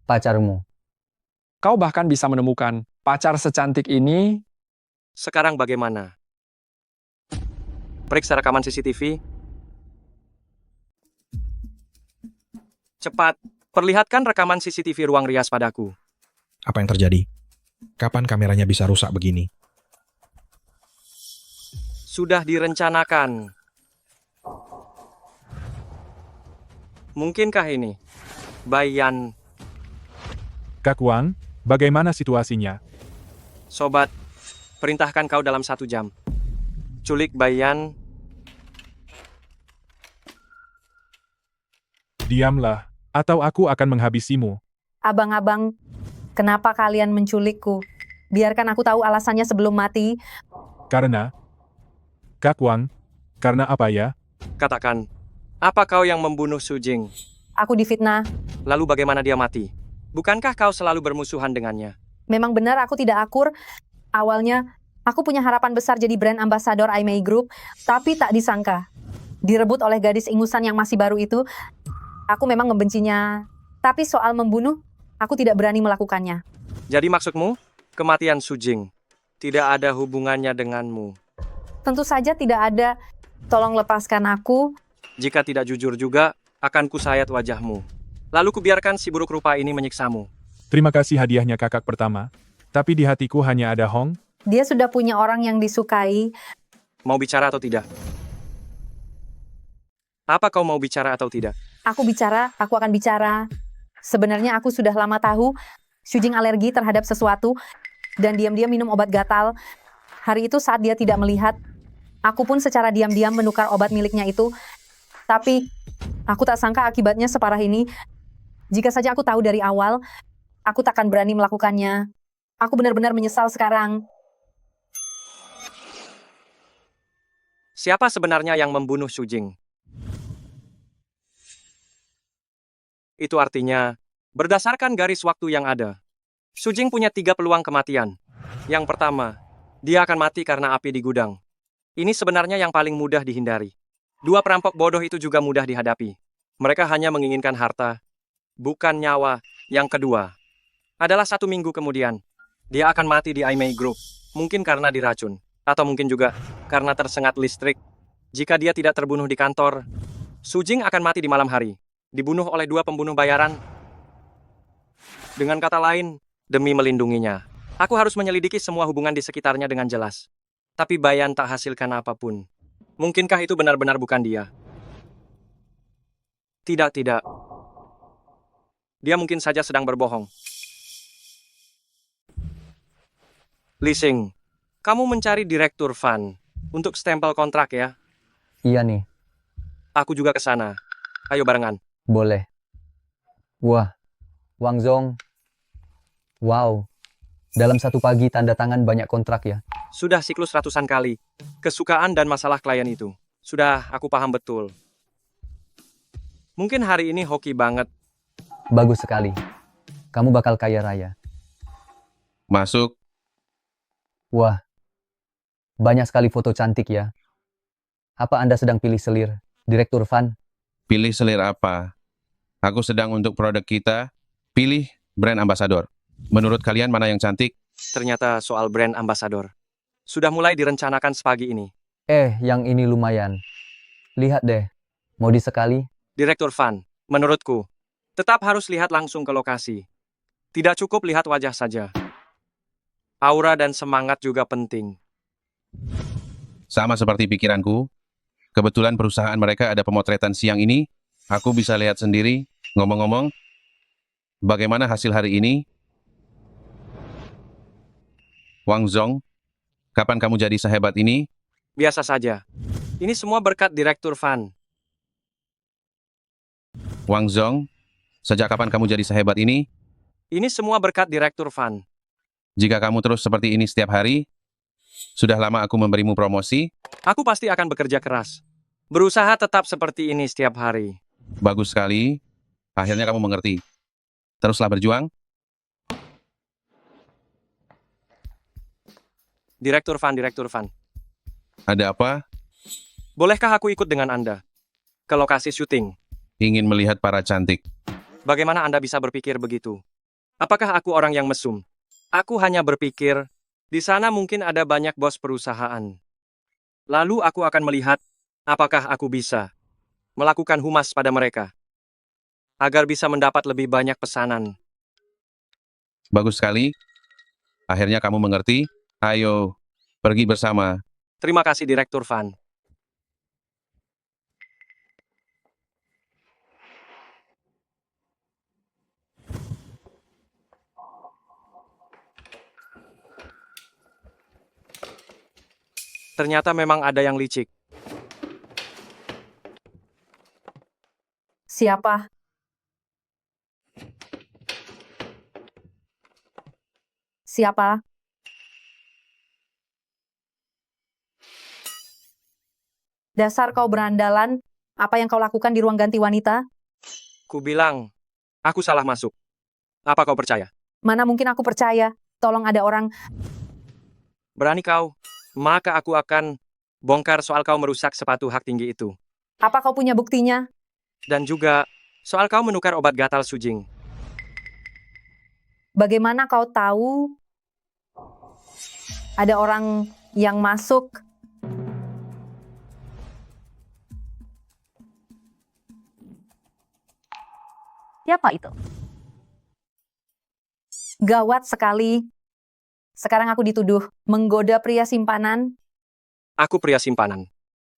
Pacarmu. Kau bahkan bisa menemukan pacar secantik ini. Sekarang bagaimana? Periksa rekaman CCTV. Cepat, perlihatkan rekaman CCTV ruang rias padaku. Apa yang terjadi? Kapan kameranya bisa rusak begini? Sudah direncanakan. Mungkinkah ini? Bayan. Kak Wang, bagaimana situasinya? Sobat, perintahkan kau dalam 1 jam. Culik Bayan. Diamlah, atau aku akan menghabisimu. Abang-abang, kenapa kalian menculikku? Biarkan aku tahu alasannya sebelum mati. Karena... Kak Wang, karena apa ya? Katakan, apa kau yang membunuh Sujing? Aku difitnah. Lalu bagaimana dia mati? Bukankah kau selalu bermusuhan dengannya? Memang benar aku tidak akur. Awalnya, aku punya harapan besar jadi brand ambasador IMEI Group, tapi tak disangka. Direbut oleh gadis ingusan yang masih baru itu, aku memang membencinya. Tapi soal membunuh, Aku tidak berani melakukannya. Jadi maksudmu, kematian Sujing tidak ada hubungannya denganmu. Tentu saja tidak ada. Tolong lepaskan aku. Jika tidak jujur juga, akan kusayat wajahmu. Lalu kubiarkan si buruk rupa ini menyiksamu. Terima kasih hadiahnya kakak pertama. Tapi di hatiku hanya ada Hong. Dia sudah punya orang yang disukai. Mau bicara atau tidak? Apa kau mau bicara atau tidak? Aku akan bicara. Sebenarnya aku sudah lama tahu Shujing alergi terhadap sesuatu dan diam-diam minum obat gatal. Hari itu saat dia tidak melihat, aku pun secara diam-diam menukar obat miliknya itu. Tapi aku tak sangka akibatnya separah ini. Jika saja aku tahu dari awal, aku takkan berani melakukannya. Aku benar-benar menyesal sekarang. Siapa sebenarnya yang membunuh Shujing? Itu artinya, berdasarkan garis waktu yang ada, Shujing punya 3 peluang kematian. Yang pertama, dia akan mati karena api di gudang. Ini sebenarnya yang paling mudah dihindari. 2 perampok bodoh itu juga mudah dihadapi. Mereka hanya menginginkan harta, bukan nyawa. Yang kedua, adalah 1 minggu kemudian, dia akan mati di Aimei Group. Mungkin karena diracun, atau mungkin juga karena tersengat listrik. Jika dia tidak terbunuh di kantor, Shujing akan mati di malam hari, dibunuh oleh 2 pembunuh bayaran. Dengan kata lain, demi melindunginya, aku harus menyelidiki semua hubungan di sekitarnya dengan jelas. Tapi Bayan tak hasilkan apapun. Mungkinkah itu benar-benar bukan dia? Tidak. Dia mungkin saja sedang berbohong. Li Xing, kamu mencari direktur Fan untuk stempel kontrak ya? Iya nih, Aku juga ke sana. Ayo barengan. boleh. Wah, Wang Zong. Wow, dalam 1 pagi tanda tangan banyak kontrak ya. Sudah siklus ratusan kali. Kesukaan dan masalah klien itu. Sudah, aku paham betul. Mungkin hari ini hoki banget. Bagus sekali. Kamu bakal kaya raya. Masuk. Wah, banyak sekali foto cantik ya. Apa Anda sedang pilih selir, Direktur Fan? Pilih selir apa? Aku sedang untuk produk kita. Pilih brand ambassador. Menurut kalian mana yang cantik? Ternyata soal brand ambassador. Sudah mulai direncanakan sepagi ini. Yang ini lumayan. Lihat deh, mau disekali? Direktur Fan, menurutku, tetap harus lihat langsung ke lokasi. Tidak cukup lihat wajah saja. Aura dan semangat juga penting. Sama seperti pikiranku. Kebetulan perusahaan mereka ada pemotretan siang ini. Aku bisa lihat sendiri. Ngomong-ngomong, bagaimana hasil hari ini? Wang Zong, kapan kamu jadi sehebat ini? Biasa saja. Ini semua berkat Direktur Fan. Wang Zong, sejak kapan kamu jadi sehebat ini? Ini semua berkat Direktur Fan. Jika kamu terus seperti ini setiap hari, sudah lama aku memberimu promosi. Aku pasti akan bekerja keras. Berusaha tetap seperti ini setiap hari. Bagus sekali. Akhirnya kamu mengerti. Teruslah berjuang. Direktur Fan. Ada apa? Bolehkah aku ikut dengan Anda ke lokasi syuting? Ingin melihat para cantik. Bagaimana Anda bisa berpikir begitu? Apakah aku orang yang mesum? Aku hanya berpikir, di sana mungkin ada banyak bos perusahaan. Lalu aku akan melihat, apakah aku bisa melakukan humas pada mereka, agar bisa mendapat lebih banyak pesanan. Bagus sekali. Akhirnya kamu mengerti. Ayo, pergi bersama. Terima kasih Direktur Fan. Ternyata memang ada yang licik. Siapa? Siapa? Dasar kau berandalan, apa yang kau lakukan di ruang ganti wanita? Ku bilang, aku salah masuk. Apa kau percaya? Mana mungkin aku percaya. Tolong ada orang. Berani kau, maka aku akan bongkar soal kau merusak sepatu hak tinggi itu. Apa kau punya buktinya? Dan juga, soal kau menukar obat gatal Shujing. Bagaimana kau tahu ada orang yang masuk? Siapa itu? Gawat sekali. Sekarang aku dituduh menggoda pria simpanan. Aku pria simpanan.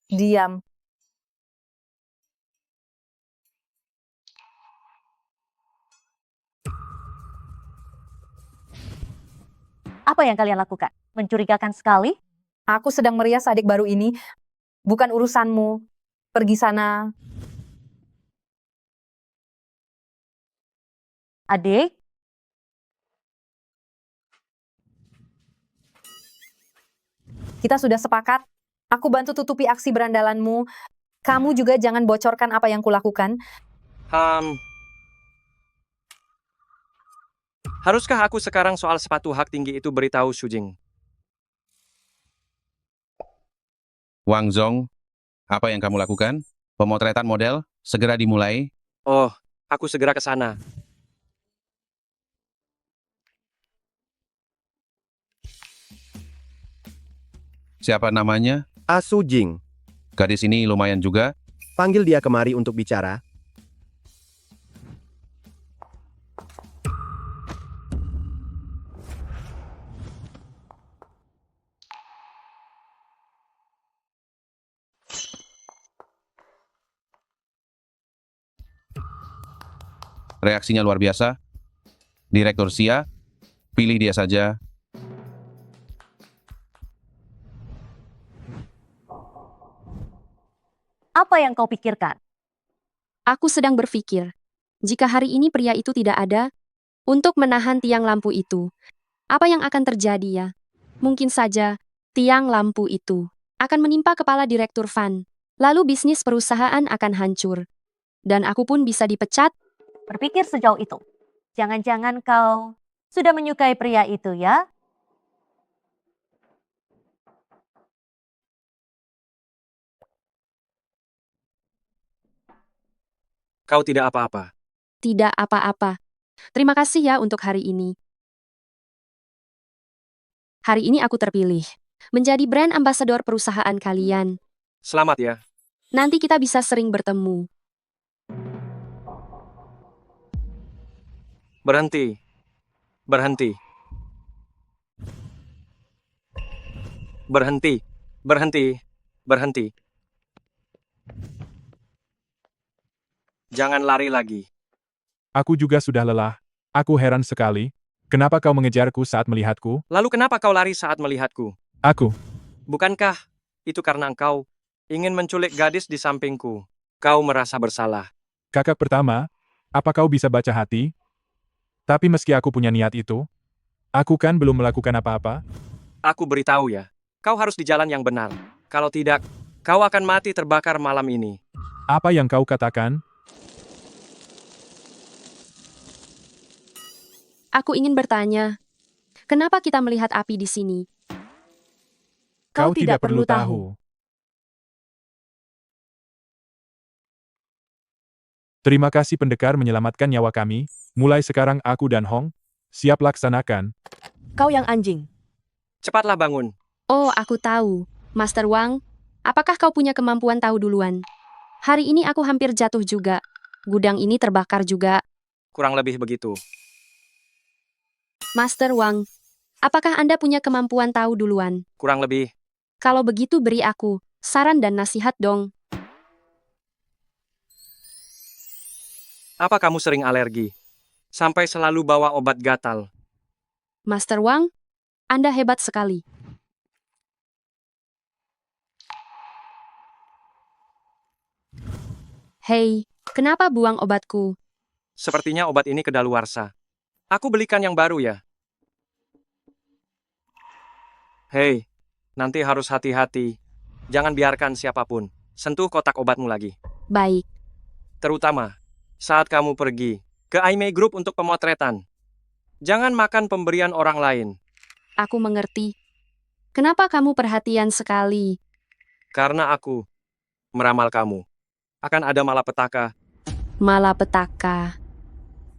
Diam. Apa yang kalian lakukan? Mencurigakan sekali? Aku sedang merias adik baru ini. Bukan urusanmu. Pergi sana. Adik? Kita sudah sepakat. Aku bantu tutupi aksi berandalanmu. Kamu juga jangan bocorkan apa yang kulakukan. Haruskah aku sekarang soal sepatu hak tinggi itu beritahu Shujing? Wang Zong, apa yang kamu lakukan? Pemotretan model segera dimulai. Oh, aku segera ke sana. Siapa namanya? Asu Jing. Gadis ini lumayan juga. Panggil dia kemari untuk bicara. Reaksinya luar biasa. Direktur Xia, pilih dia saja. Apa yang kau pikirkan? Aku sedang berpikir, jika hari ini pria itu tidak ada, untuk menahan tiang lampu itu, apa yang akan terjadi ya? Mungkin saja, tiang lampu itu akan menimpa kepala Direktur Fan. Lalu bisnis perusahaan akan hancur. Dan aku pun bisa dipecat. Berpikir sejauh itu. Jangan-jangan kau sudah menyukai pria itu ya? Kau tidak apa-apa. Tidak apa-apa. Terima kasih ya untuk hari ini. Hari ini aku terpilih menjadi brand ambassador perusahaan kalian. Selamat ya. Nanti kita bisa sering bertemu. Berhenti. Berhenti. Berhenti. Berhenti. Berhenti. Jangan lari lagi. Aku juga sudah lelah. Aku heran sekali. Kenapa kau mengejarku saat melihatku? Lalu kenapa kau lari saat melihatku? Aku. Bukankah itu karena engkau ingin menculik gadis di sampingku? Kau merasa bersalah. Kakak pertama, apa kau bisa baca hati? Tapi meski aku punya niat itu, aku kan belum melakukan apa-apa. Aku beritahu ya, kau harus di jalan yang benar. Kalau tidak, kau akan mati terbakar malam ini. Apa yang kau katakan? Aku ingin bertanya, kenapa kita melihat api di sini? Kau tidak perlu tahu. Terima kasih pendekar menyelamatkan nyawa kami. Mulai sekarang aku dan Hong siap laksanakan. Kau yang anjing. Cepatlah bangun. Oh, aku tahu. Master Wang, apakah kau punya kemampuan tahu duluan? Hari ini aku hampir jatuh juga. Gudang ini terbakar juga. Kurang lebih begitu. Master Wang, apakah Anda punya kemampuan tahu duluan? Kurang lebih. Kalau begitu beri aku saran dan nasihat dong. Apa kamu sering alergi? Sampai selalu bawa obat gatal. Master Wang, Anda hebat sekali. Hei, kenapa buang obatku? Sepertinya obat ini kedaluarsa. Aku belikan yang baru ya. Hei, nanti harus hati-hati. Jangan biarkan siapapun sentuh kotak obatmu lagi. Baik. Terutama saat kamu pergi ke Aimei Group untuk pemotretan. Jangan makan pemberian orang lain. Aku mengerti. Kenapa kamu perhatian sekali? Karena aku meramal kamu. Akan ada malapetaka. Malapetaka.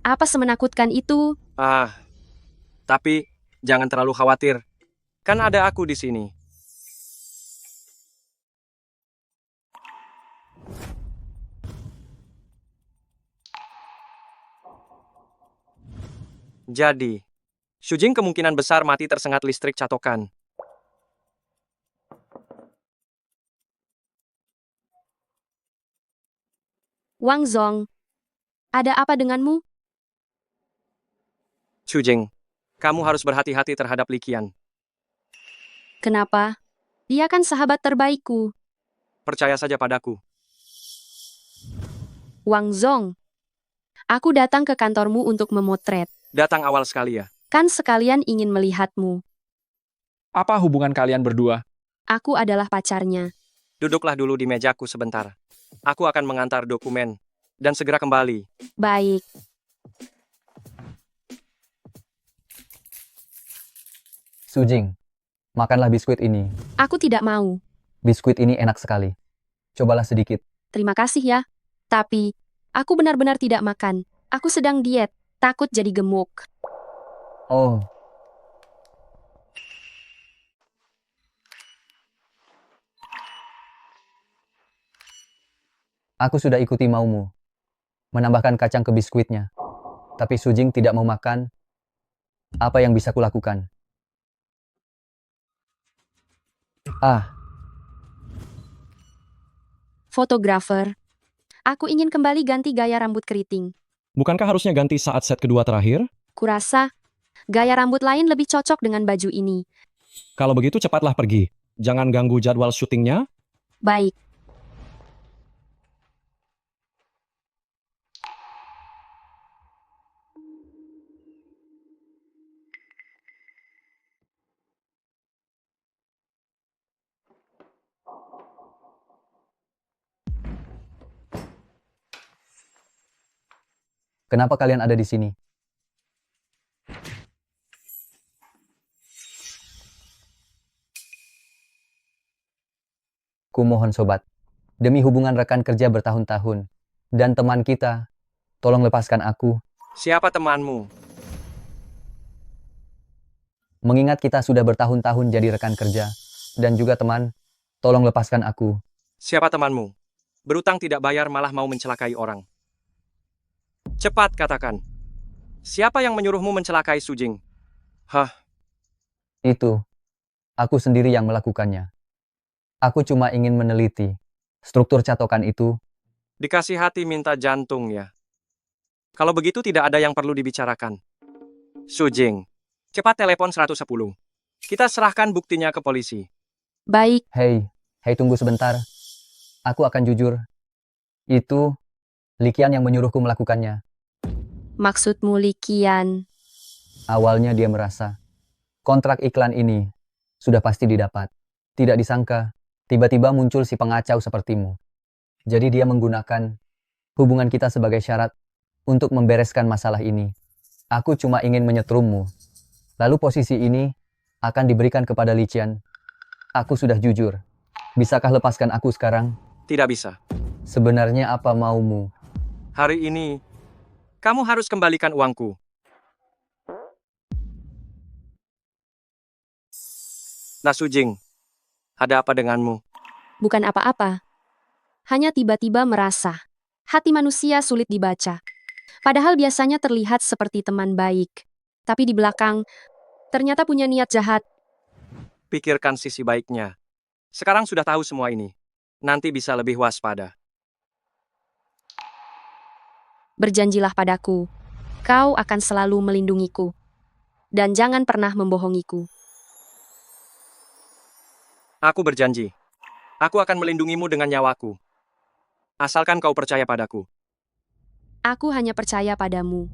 Apa semenakutkan itu? Tapi, jangan terlalu khawatir. Kan ada aku di sini. Jadi, Shujing kemungkinan besar mati tersengat listrik catokan. Wang Zong, ada apa denganmu? Shujing, kamu harus berhati-hati terhadap Li Qian. Kenapa? Dia kan sahabat terbaikku. Percaya saja padaku. Wang Zong, aku datang ke kantormu untuk memotret. Datang awal sekali ya. Kan sekalian ingin melihatmu. Apa hubungan kalian berdua? Aku adalah pacarnya. Duduklah dulu di mejaku sebentar. Aku akan mengantar dokumen dan segera kembali. Baik. Sujing, makanlah biskuit ini. Aku tidak mau. Biskuit ini enak sekali. Cobalah sedikit. Terima kasih ya. Tapi, aku benar-benar tidak makan. Aku sedang diet, takut jadi gemuk. Oh, aku sudah ikuti maumu. Menambahkan kacang ke biskuitnya. Tapi Sujing tidak mau makan. Apa yang bisa kulakukan? Ah, Fotografer. Aku ingin kembali ganti gaya rambut keriting. Bukankah harusnya ganti saat set kedua terakhir? Kurasa, gaya rambut lain lebih cocok dengan baju ini. Kalau begitu cepatlah pergi. Jangan ganggu jadwal syutingnya. Baik. kenapa kalian ada di sini? Kumohon sobat, demi hubungan rekan kerja bertahun-tahun, dan teman kita, tolong lepaskan aku. Siapa temanmu? Mengingat kita sudah bertahun-tahun jadi rekan kerja, dan juga teman, tolong lepaskan aku. Siapa temanmu? Berutang tidak bayar malah mau mencelakai orang. Cepat katakan. Siapa yang menyuruhmu mencelakai Sujing? Hah? Itu, aku sendiri yang melakukannya. Aku cuma ingin meneliti struktur catokan itu. Dikasih hati minta jantung ya. Kalau begitu tidak ada yang perlu dibicarakan. Sujing, cepat telepon 110. Kita serahkan buktinya ke polisi. Baik. Hei, tunggu sebentar. Aku akan jujur. Itu Li Qian yang menyuruhku melakukannya. Maksudmu Li Qian? Awalnya dia merasa kontrak iklan ini sudah pasti didapat. Tidak disangka, tiba-tiba muncul si pengacau sepertimu. Jadi dia menggunakan hubungan kita sebagai syarat untuk membereskan masalah ini. Aku cuma ingin menyetrummu. Lalu posisi ini akan diberikan kepada Li Qian. Aku sudah jujur. Bisakah lepaskan aku sekarang? Tidak bisa. Sebenarnya apa maumu? Hari ini, kamu harus kembalikan uangku. Nah Sujing, ada apa denganmu? Bukan apa-apa. Hanya tiba-tiba merasa. Hati manusia sulit dibaca. Padahal biasanya terlihat seperti teman baik. Tapi di belakang, ternyata punya niat jahat. Pikirkan sisi baiknya. Sekarang sudah tahu semua ini. Nanti bisa lebih waspada. Berjanjilah padaku. Kau akan selalu melindungiku. Dan jangan pernah membohongiku. Aku berjanji. Aku akan melindungimu dengan nyawaku. Asalkan kau percaya padaku. Aku hanya percaya padamu.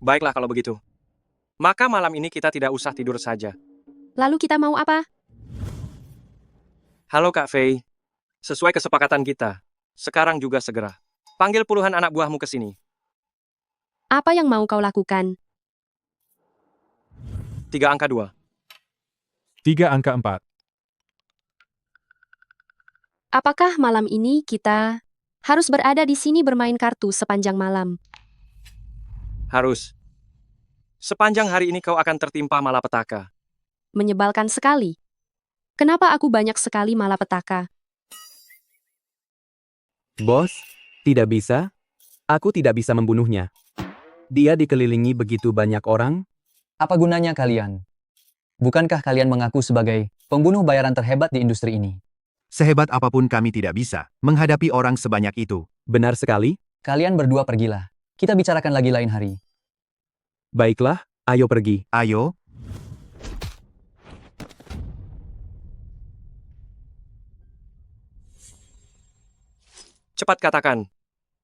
Baiklah kalau begitu. Maka malam ini kita tidak usah tidur saja. Lalu kita mau apa? Halo Kak Fei. Sesuai kesepakatan kita. Sekarang juga segera. Panggil puluhan anak buahmu ke sini. Apa yang mau kau lakukan? 3 angka 2. 3 angka 4. Apakah malam ini kita harus berada di sini bermain kartu sepanjang malam? Harus. Sepanjang hari ini kau akan tertimpa malapetaka. Menyebalkan sekali. Kenapa aku banyak sekali malapetaka? Bos, tidak bisa. Aku tidak bisa membunuhnya. Dia dikelilingi begitu banyak orang. Apa gunanya kalian? Bukankah kalian mengaku sebagai pembunuh bayaran terhebat di industri ini? Sehebat apapun kami tidak bisa menghadapi orang sebanyak itu. Benar sekali. Kalian berdua pergilah. Kita bicarakan lagi lain hari. Baiklah, ayo pergi. Ayo. Cepat katakan,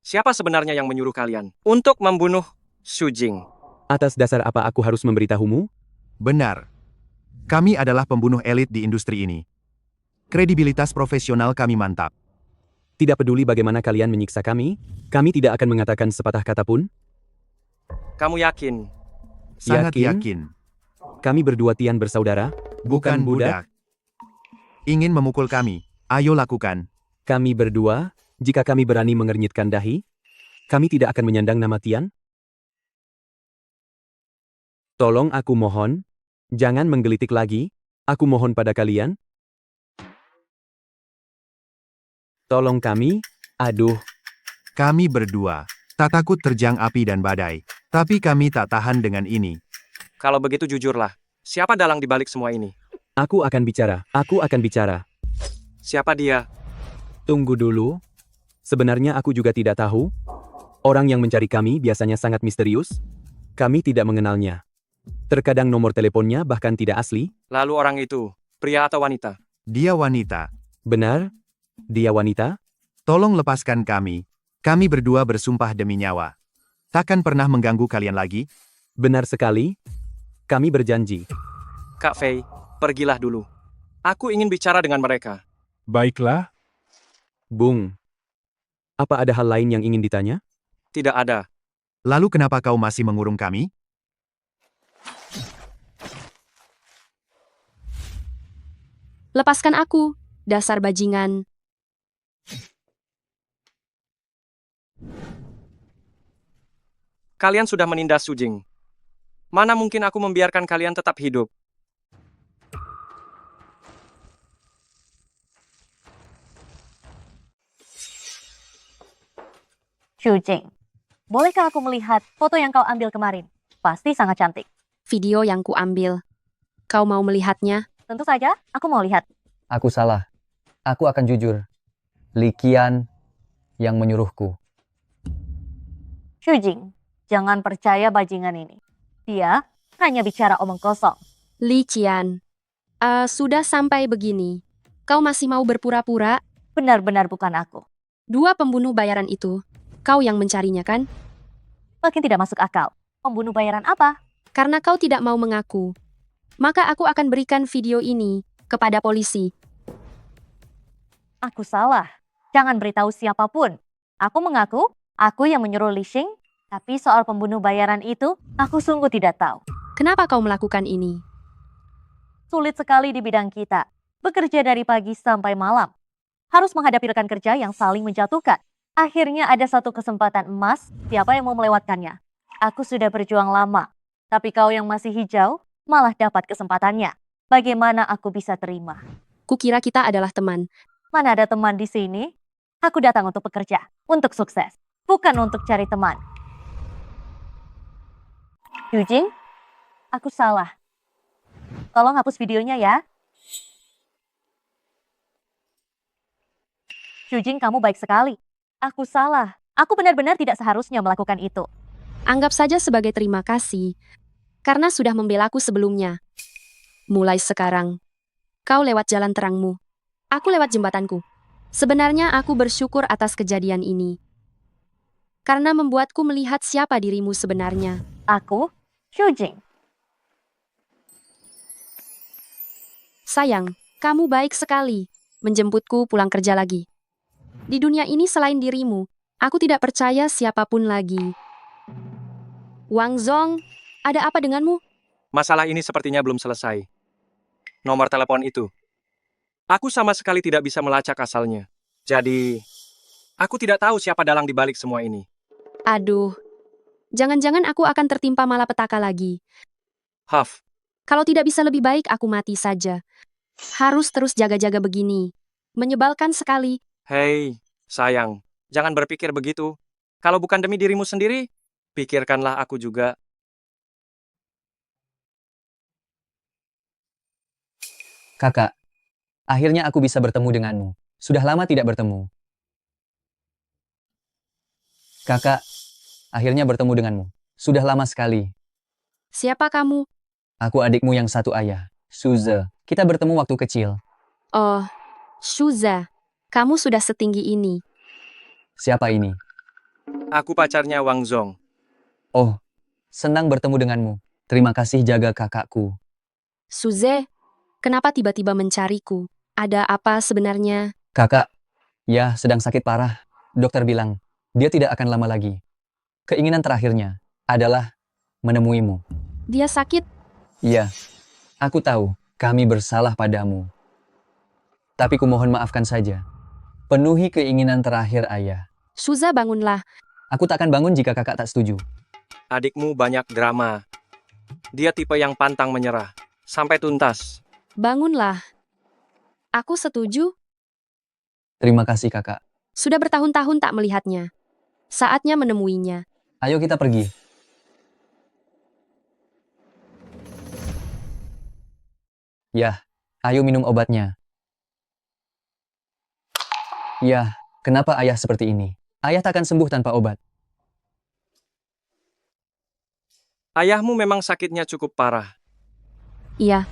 siapa sebenarnya yang menyuruh kalian untuk membunuh Shujing? Atas dasar apa aku harus memberitahumu? Benar. Kami adalah pembunuh elit di industri ini. Kredibilitas profesional kami mantap. Tidak peduli bagaimana kalian menyiksa kami tidak akan mengatakan sepatah kata pun. Kamu yakin? Sangat yakin. Kami berdua Tian bersaudara, Bukan budak. Ingin memukul kami. Ayo lakukan. Kami berdua, jika kami berani mengernyitkan dahi, kami tidak akan menyandang nama Tian. Tolong aku mohon, jangan menggelitik lagi, aku mohon pada kalian. Tolong kami, aduh. Kami berdua tak takut terjang api dan badai. Tapi kami tak tahan dengan ini. Kalau begitu jujurlah, siapa dalang di balik semua ini? Aku akan bicara. Siapa dia? Tunggu dulu. Sebenarnya aku juga tidak tahu. Orang yang mencari kami biasanya sangat misterius. Kami tidak mengenalnya. Terkadang nomor teleponnya bahkan tidak asli. Lalu orang itu, pria atau wanita? Dia wanita. Benar? Dia wanita? Tolong lepaskan kami. Kami berdua bersumpah demi nyawa. Takkan pernah mengganggu kalian lagi. Benar sekali. Kami berjanji. Kak Fei, pergilah dulu. Aku ingin bicara dengan mereka. Baiklah. Bung. Apa ada hal lain yang ingin ditanya? Tidak ada. Lalu kenapa kau masih mengurung kami? Lepaskan aku, dasar bajingan. Kalian sudah menindas Shujing. Mana mungkin aku membiarkan kalian tetap hidup? Shujing, bolehkah aku melihat foto yang kau ambil kemarin? Pasti sangat cantik. Video yang kuambil. Kau mau melihatnya? Tentu saja, aku mau lihat. Aku salah. Aku akan jujur. Li Qian yang menyuruhku. Shujing, jangan percaya bajingan ini. Dia hanya bicara omong kosong. Li Qian. Sudah sampai begini. Kau masih mau berpura-pura? Benar-benar bukan aku. Dua pembunuh bayaran itu. Kau yang mencarinya kan? Makin tidak masuk akal. Pembunuh bayaran apa? Karena kau tidak mau mengaku. Maka aku akan berikan video ini kepada polisi. Aku salah. Jangan beritahu siapapun. Aku mengaku, aku yang menyuruh Li Xing. Tapi soal pembunuh bayaran itu, aku sungguh tidak tahu. Kenapa kau melakukan ini? Sulit sekali di bidang kita. Bekerja dari pagi sampai malam. Harus menghadapi rekan kerja yang saling menjatuhkan. Akhirnya ada satu kesempatan emas, siapa yang mau melewatkannya? Aku sudah berjuang lama, tapi kau yang masih hijau malah dapat kesempatannya. Bagaimana aku bisa terima? Kukira kita adalah teman. Mana ada teman di sini? Aku datang untuk bekerja, untuk sukses, bukan untuk cari teman. Shujing, aku salah. Tolong hapus videonya ya. Shujing, kamu baik sekali. Aku salah. Aku benar-benar tidak seharusnya melakukan itu. Anggap saja sebagai terima kasih. Karena sudah membelaku sebelumnya. Mulai sekarang, kau lewat jalan terangmu. Aku lewat jembatanku. Sebenarnya aku bersyukur atas kejadian ini. Karena membuatku melihat siapa dirimu sebenarnya. Aku, Shujing. Sayang, kamu baik sekali. Menjemputku pulang kerja lagi. Di dunia ini selain dirimu, aku tidak percaya siapapun lagi. Wang Zong, ada apa denganmu? Masalah ini sepertinya belum selesai. Nomor telepon itu. Aku sama sekali tidak bisa melacak asalnya. Jadi, aku tidak tahu siapa dalang di balik semua ini. Aduh, Jangan-jangan aku akan tertimpa malapetaka lagi. Haf, Kalau tidak bisa lebih baik aku mati saja. Harus terus jaga-jaga begini. Menyebalkan sekali. hei, sayang, jangan berpikir begitu. Kalau bukan demi dirimu sendiri, pikirkanlah aku juga. Kakak, akhirnya aku bisa bertemu denganmu. Sudah lama tidak bertemu. Kakak, akhirnya bertemu denganmu. Sudah lama sekali. Siapa kamu? Aku adikmu yang satu ayah, Suze. Kita bertemu waktu kecil. Oh, Shuza. Kamu sudah setinggi ini. Siapa ini? Aku pacarnya Wang Zong. Oh, senang bertemu denganmu. Terima kasih jaga kakakku. Suze, kenapa tiba-tiba mencariku? Ada apa sebenarnya? Kakak, ya sedang sakit parah. Dokter bilang, dia tidak akan lama lagi. Keinginan terakhirnya adalah menemuimu. Dia sakit? Iya, aku tahu kami bersalah padamu. Tapi kumohon maafkan saja. Penuhi keinginan terakhir ayah. Shuza, bangunlah. Aku tak akan bangun jika kakak tak setuju. Adikmu banyak drama. Dia tipe yang pantang menyerah. Sampai tuntas. Bangunlah. Aku setuju. Terima kasih kakak. Sudah bertahun-tahun tak melihatnya. Saatnya menemuinya. Ayo kita pergi. Ya, ayo minum obatnya. Ya, kenapa ayah seperti ini? Ayah takkan sembuh tanpa obat. Ayahmu memang sakitnya cukup parah. Iya.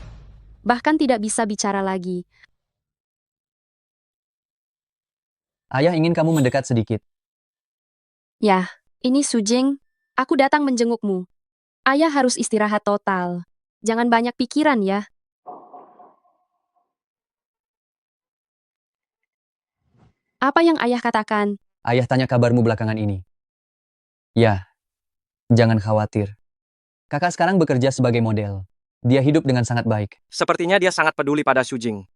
Bahkan tidak bisa bicara lagi. Ayah ingin kamu mendekat sedikit. Ya, ini Sujing. Aku datang menjengukmu. Ayah harus istirahat total. Jangan banyak pikiran ya. Apa yang ayah katakan? Ayah tanya kabarmu belakangan ini. Ya, jangan khawatir. Kakak sekarang bekerja sebagai model. Dia hidup dengan sangat baik. Sepertinya dia sangat peduli pada Sujing.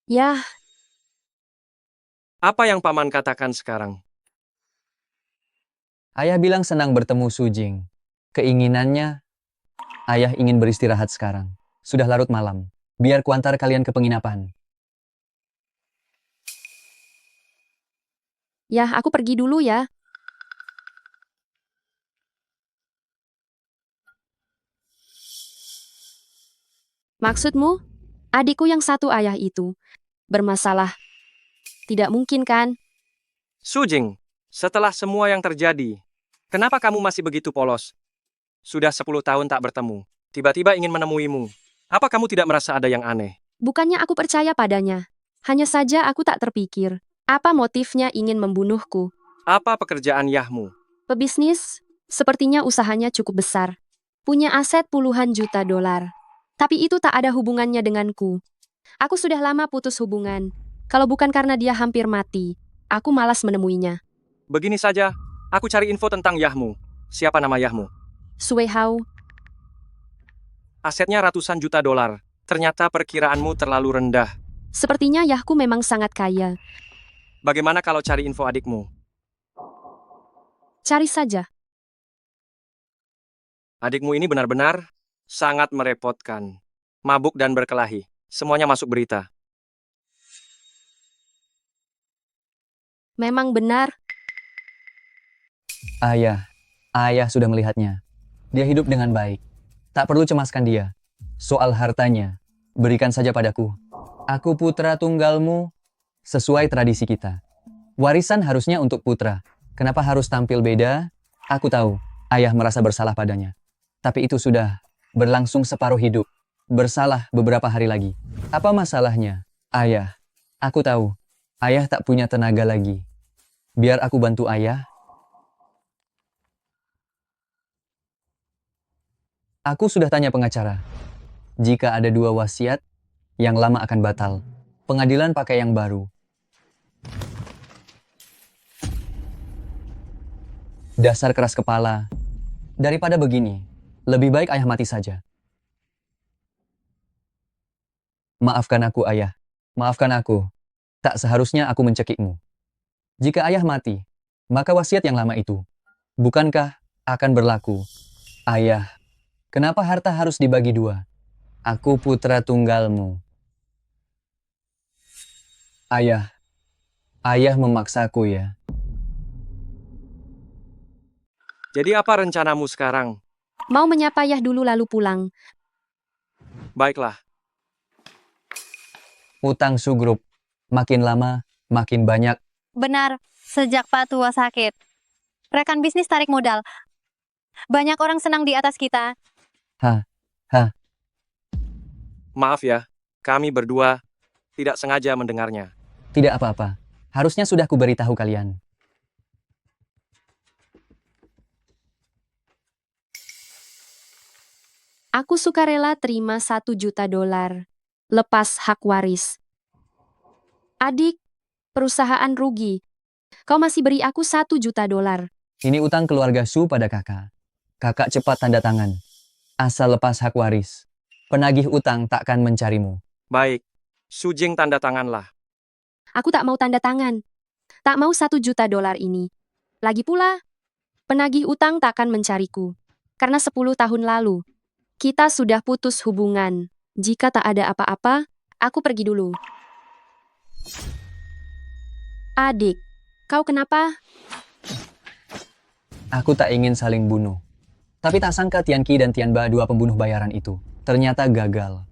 Ya, Apa yang paman katakan sekarang? Ayah bilang senang bertemu Sujing. Keinginannya, ayah ingin beristirahat sekarang. Sudah larut malam. Biar kuantar kalian ke penginapan. ya aku pergi dulu ya. Maksudmu? Adikku yang satu ayah itu bermasalah. Tidak mungkin kan? Sujing, setelah semua yang terjadi, kenapa kamu masih begitu polos? Sudah 10 tahun tak bertemu, tiba-tiba ingin menemuimu. Apa kamu tidak merasa ada yang aneh? Bukannya aku percaya padanya. Hanya saja aku tak terpikir. Apa motifnya ingin membunuhku? Apa pekerjaan Yahmu? Pebisnis, sepertinya usahanya cukup besar. Punya aset puluhan juta dolar. Tapi itu tak ada hubungannya denganku. Aku sudah lama putus hubungan. Kalau bukan karena dia hampir mati, aku malas menemuinya. Begini saja, aku cari info tentang Yahmu. Siapa nama Yahmu? Sui Hao, Asetnya ratusan juta dolar. Ternyata perkiraanmu terlalu rendah. sepertinya Yahku memang sangat kaya. Bagaimana kalau cari info adikmu? Cari saja. Adikmu ini benar-benar sangat merepotkan. Mabuk dan berkelahi. Semuanya masuk berita. Memang benar. Ayah sudah melihatnya. Dia hidup dengan baik. Tak perlu cemaskan dia. Soal hartanya, berikan saja padaku. Aku putra tunggalmu sesuai tradisi kita. Warisan harusnya untuk putra. Kenapa harus tampil beda? Aku tahu, ayah merasa bersalah padanya. Tapi itu sudah berlangsung separuh hidup. Bersalah beberapa hari lagi. Apa masalahnya? Ayah, aku tahu. Ayah tak punya tenaga lagi. Biar aku bantu ayah. Aku sudah tanya pengacara. Jika ada 2 wasiat, yang lama akan batal. Pengadilan pakai yang baru. Dasar keras kepala. Daripada begini, lebih baik ayah mati saja. Maafkan aku, ayah. Maafkan aku. Tak seharusnya aku mencekikmu. Jika ayah mati, maka wasiat yang lama itu Bukankah akan berlaku? Ayah, kenapa harta harus dibagi dua? Aku putra tunggalmu. Ayah, ayah memaksaku ya. Jadi apa rencanamu sekarang? Mau menyapa Ayah dulu lalu pulang. Baiklah. Utang Sugrup, makin lama, makin banyak. Benar, sejak Pak Tua sakit. Rekan bisnis tarik modal. Banyak orang senang di atas kita. Maaf ya, kami berdua tidak sengaja mendengarnya. Tidak apa-apa. Harusnya sudah kuberitahu kalian. Aku sukarela terima $1 juta. Lepas hak waris. Adik, perusahaan rugi. Kau masih beri aku $1 juta. Ini utang keluarga Su pada kakak. Kakak cepat tanda tangan. Asal lepas hak waris. Penagih utang takkan mencarimu. Baik, Sujing tanda tanganlah. Aku tak mau tanda tangan. Tak mau $1 juta ini. Lagi pula, penagih utang takkan mencariku. Karena 10 tahun lalu, kita sudah putus hubungan. Jika tak ada apa-apa, aku pergi dulu. Adik, kau kenapa? Aku tak ingin saling bunuh. Tapi tak sangka Tianqi dan Tianba, dua pembunuh bayaran itu, ternyata gagal.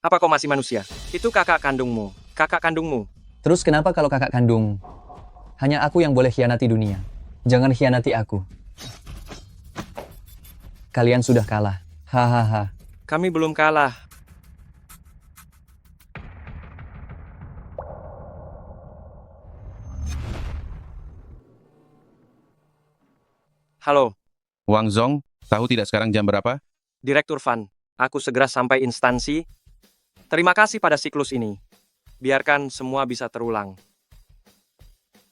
Apa kau masih manusia? Itu kakak kandungmu. Kakak kandungmu. Terus kenapa kalau kakak kandung? Hanya aku yang boleh khianati dunia. Jangan khianati aku. Kalian sudah kalah. Hahaha. Kami belum kalah. Halo, Wang Zong, tahu tidak sekarang jam berapa? Direktur Fan. Aku segera sampai instansi. Terima kasih pada siklus ini. Biarkan semua bisa terulang.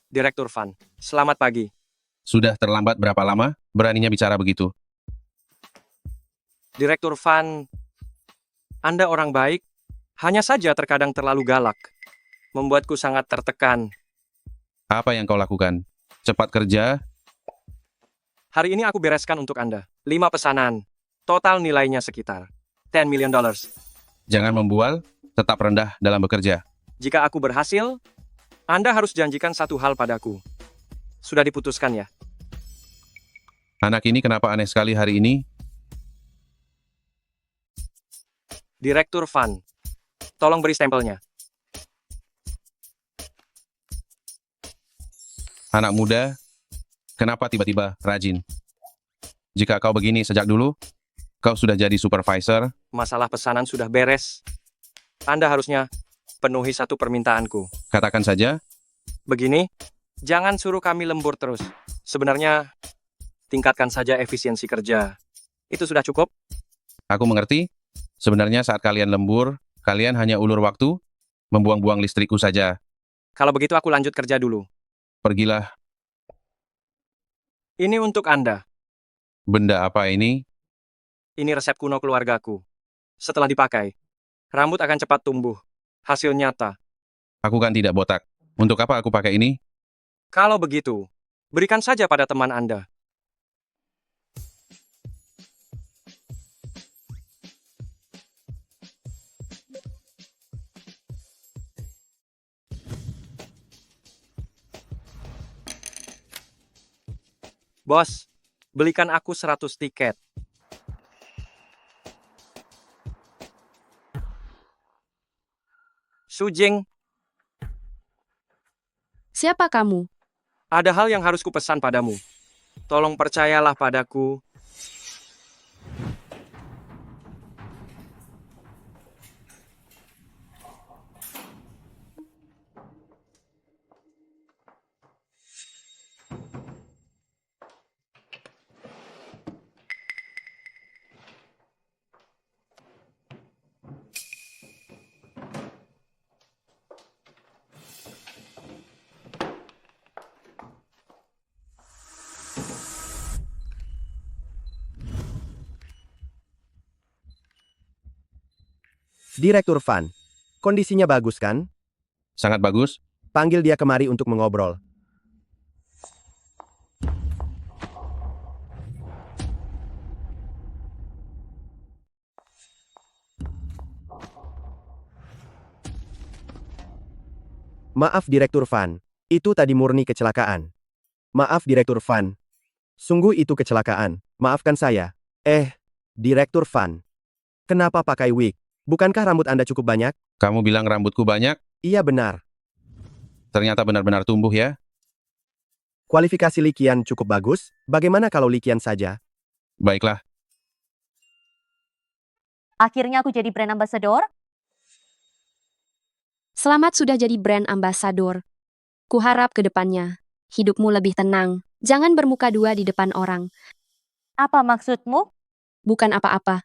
Direktur Fan, selamat pagi. Sudah terlambat berapa lama? Beraninya bicara begitu. Direktur Fan, Anda orang baik, hanya saja terkadang terlalu galak. Membuatku sangat tertekan. Apa yang kau lakukan? Cepat kerja. Hari ini aku bereskan untuk Anda. 5 pesanan. Total nilainya sekitar $10 million. Jangan membual, tetap rendah dalam bekerja. Jika aku berhasil, Anda harus janjikan satu hal padaku. Sudah diputuskan ya? Anak ini kenapa aneh sekali hari ini? Direktur Fan, tolong beri stempelnya. Anak muda, kenapa tiba-tiba rajin? Jika kau begini sejak dulu, kau sudah jadi supervisor. Masalah pesanan sudah beres. Anda harusnya penuhi satu permintaanku. Katakan saja. Begini, jangan suruh kami lembur terus. Sebenarnya, tingkatkan saja efisiensi kerja. Itu sudah cukup? Aku mengerti. Sebenarnya saat kalian lembur, kalian hanya ulur waktu, membuang-buang listrikku saja. Kalau begitu aku lanjut kerja dulu. Pergilah. Ini untuk Anda. Benda apa ini? Ini resep kuno keluargaku. Setelah dipakai, rambut akan cepat tumbuh. Hasil nyata. Aku kan tidak botak. Untuk apa aku pakai ini? Kalau begitu, berikan saja pada teman Anda. Bos, belikan aku 100 tiket. Sujing, Siapa kamu? ada hal yang harus kupesan padamu. Tolong percayalah padaku. Direktur Fan, kondisinya bagus kan? Sangat bagus. Panggil dia kemari untuk mengobrol. Maaf Direktur Van, itu tadi murni kecelakaan. Maaf Direktur Van. Sungguh itu kecelakaan, maafkan saya. Direktur Van. Kenapa pakai wig? Bukankah rambut Anda cukup banyak? Kamu bilang rambutku banyak? Iya benar. Ternyata benar-benar tumbuh ya. Kualifikasi Li Qian cukup bagus, bagaimana kalau Li Qian saja? Baiklah. Akhirnya aku jadi brand ambassador? Selamat sudah jadi brand ambassador. Kuharap ke depannya, hidupmu lebih tenang. Jangan bermuka dua di depan orang. Apa maksudmu? Bukan apa-apa.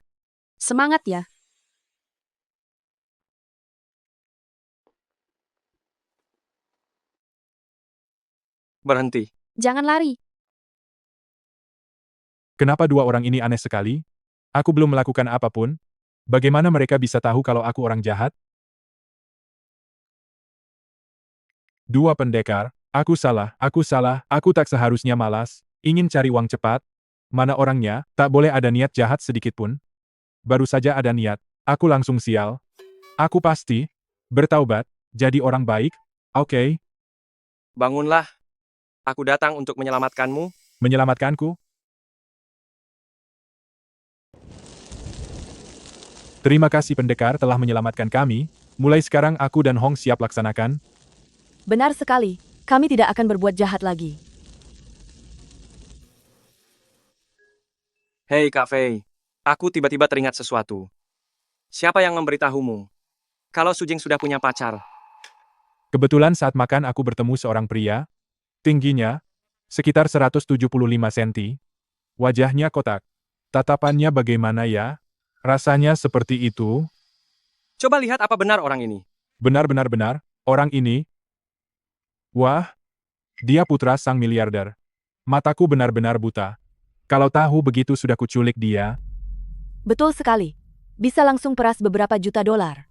Semangat ya. Berhenti. Jangan lari. Kenapa dua orang ini aneh sekali? Aku belum melakukan apapun. Bagaimana mereka bisa tahu kalau aku orang jahat? Dua pendekar, aku salah, aku tak seharusnya malas, ingin cari uang cepat. Mana orangnya, tak boleh ada niat jahat sedikit pun. Baru saja ada niat, aku langsung sial. Aku pasti bertaubat, jadi orang baik, oke? Bangunlah. Aku datang untuk menyelamatkanmu. Menyelamatkanku? Terima kasih pendekar telah menyelamatkan kami. Mulai sekarang aku dan Hong siap laksanakan. Benar sekali, kami tidak akan berbuat jahat lagi. Hei Kak Fei, aku tiba-tiba teringat sesuatu. Siapa yang memberitahumu? Kalau Sujing sudah punya pacar. Kebetulan saat makan aku bertemu seorang pria. Tingginya sekitar 175 cm. Wajahnya kotak. Tatapannya bagaimana ya? Rasanya seperti itu. Coba lihat apa benar orang ini. Benar-benar, orang ini. Wah, dia putra sang miliarder. Mataku benar-benar buta. Kalau tahu begitu sudah kuculik dia. Betul sekali. Bisa langsung peras beberapa juta dolar.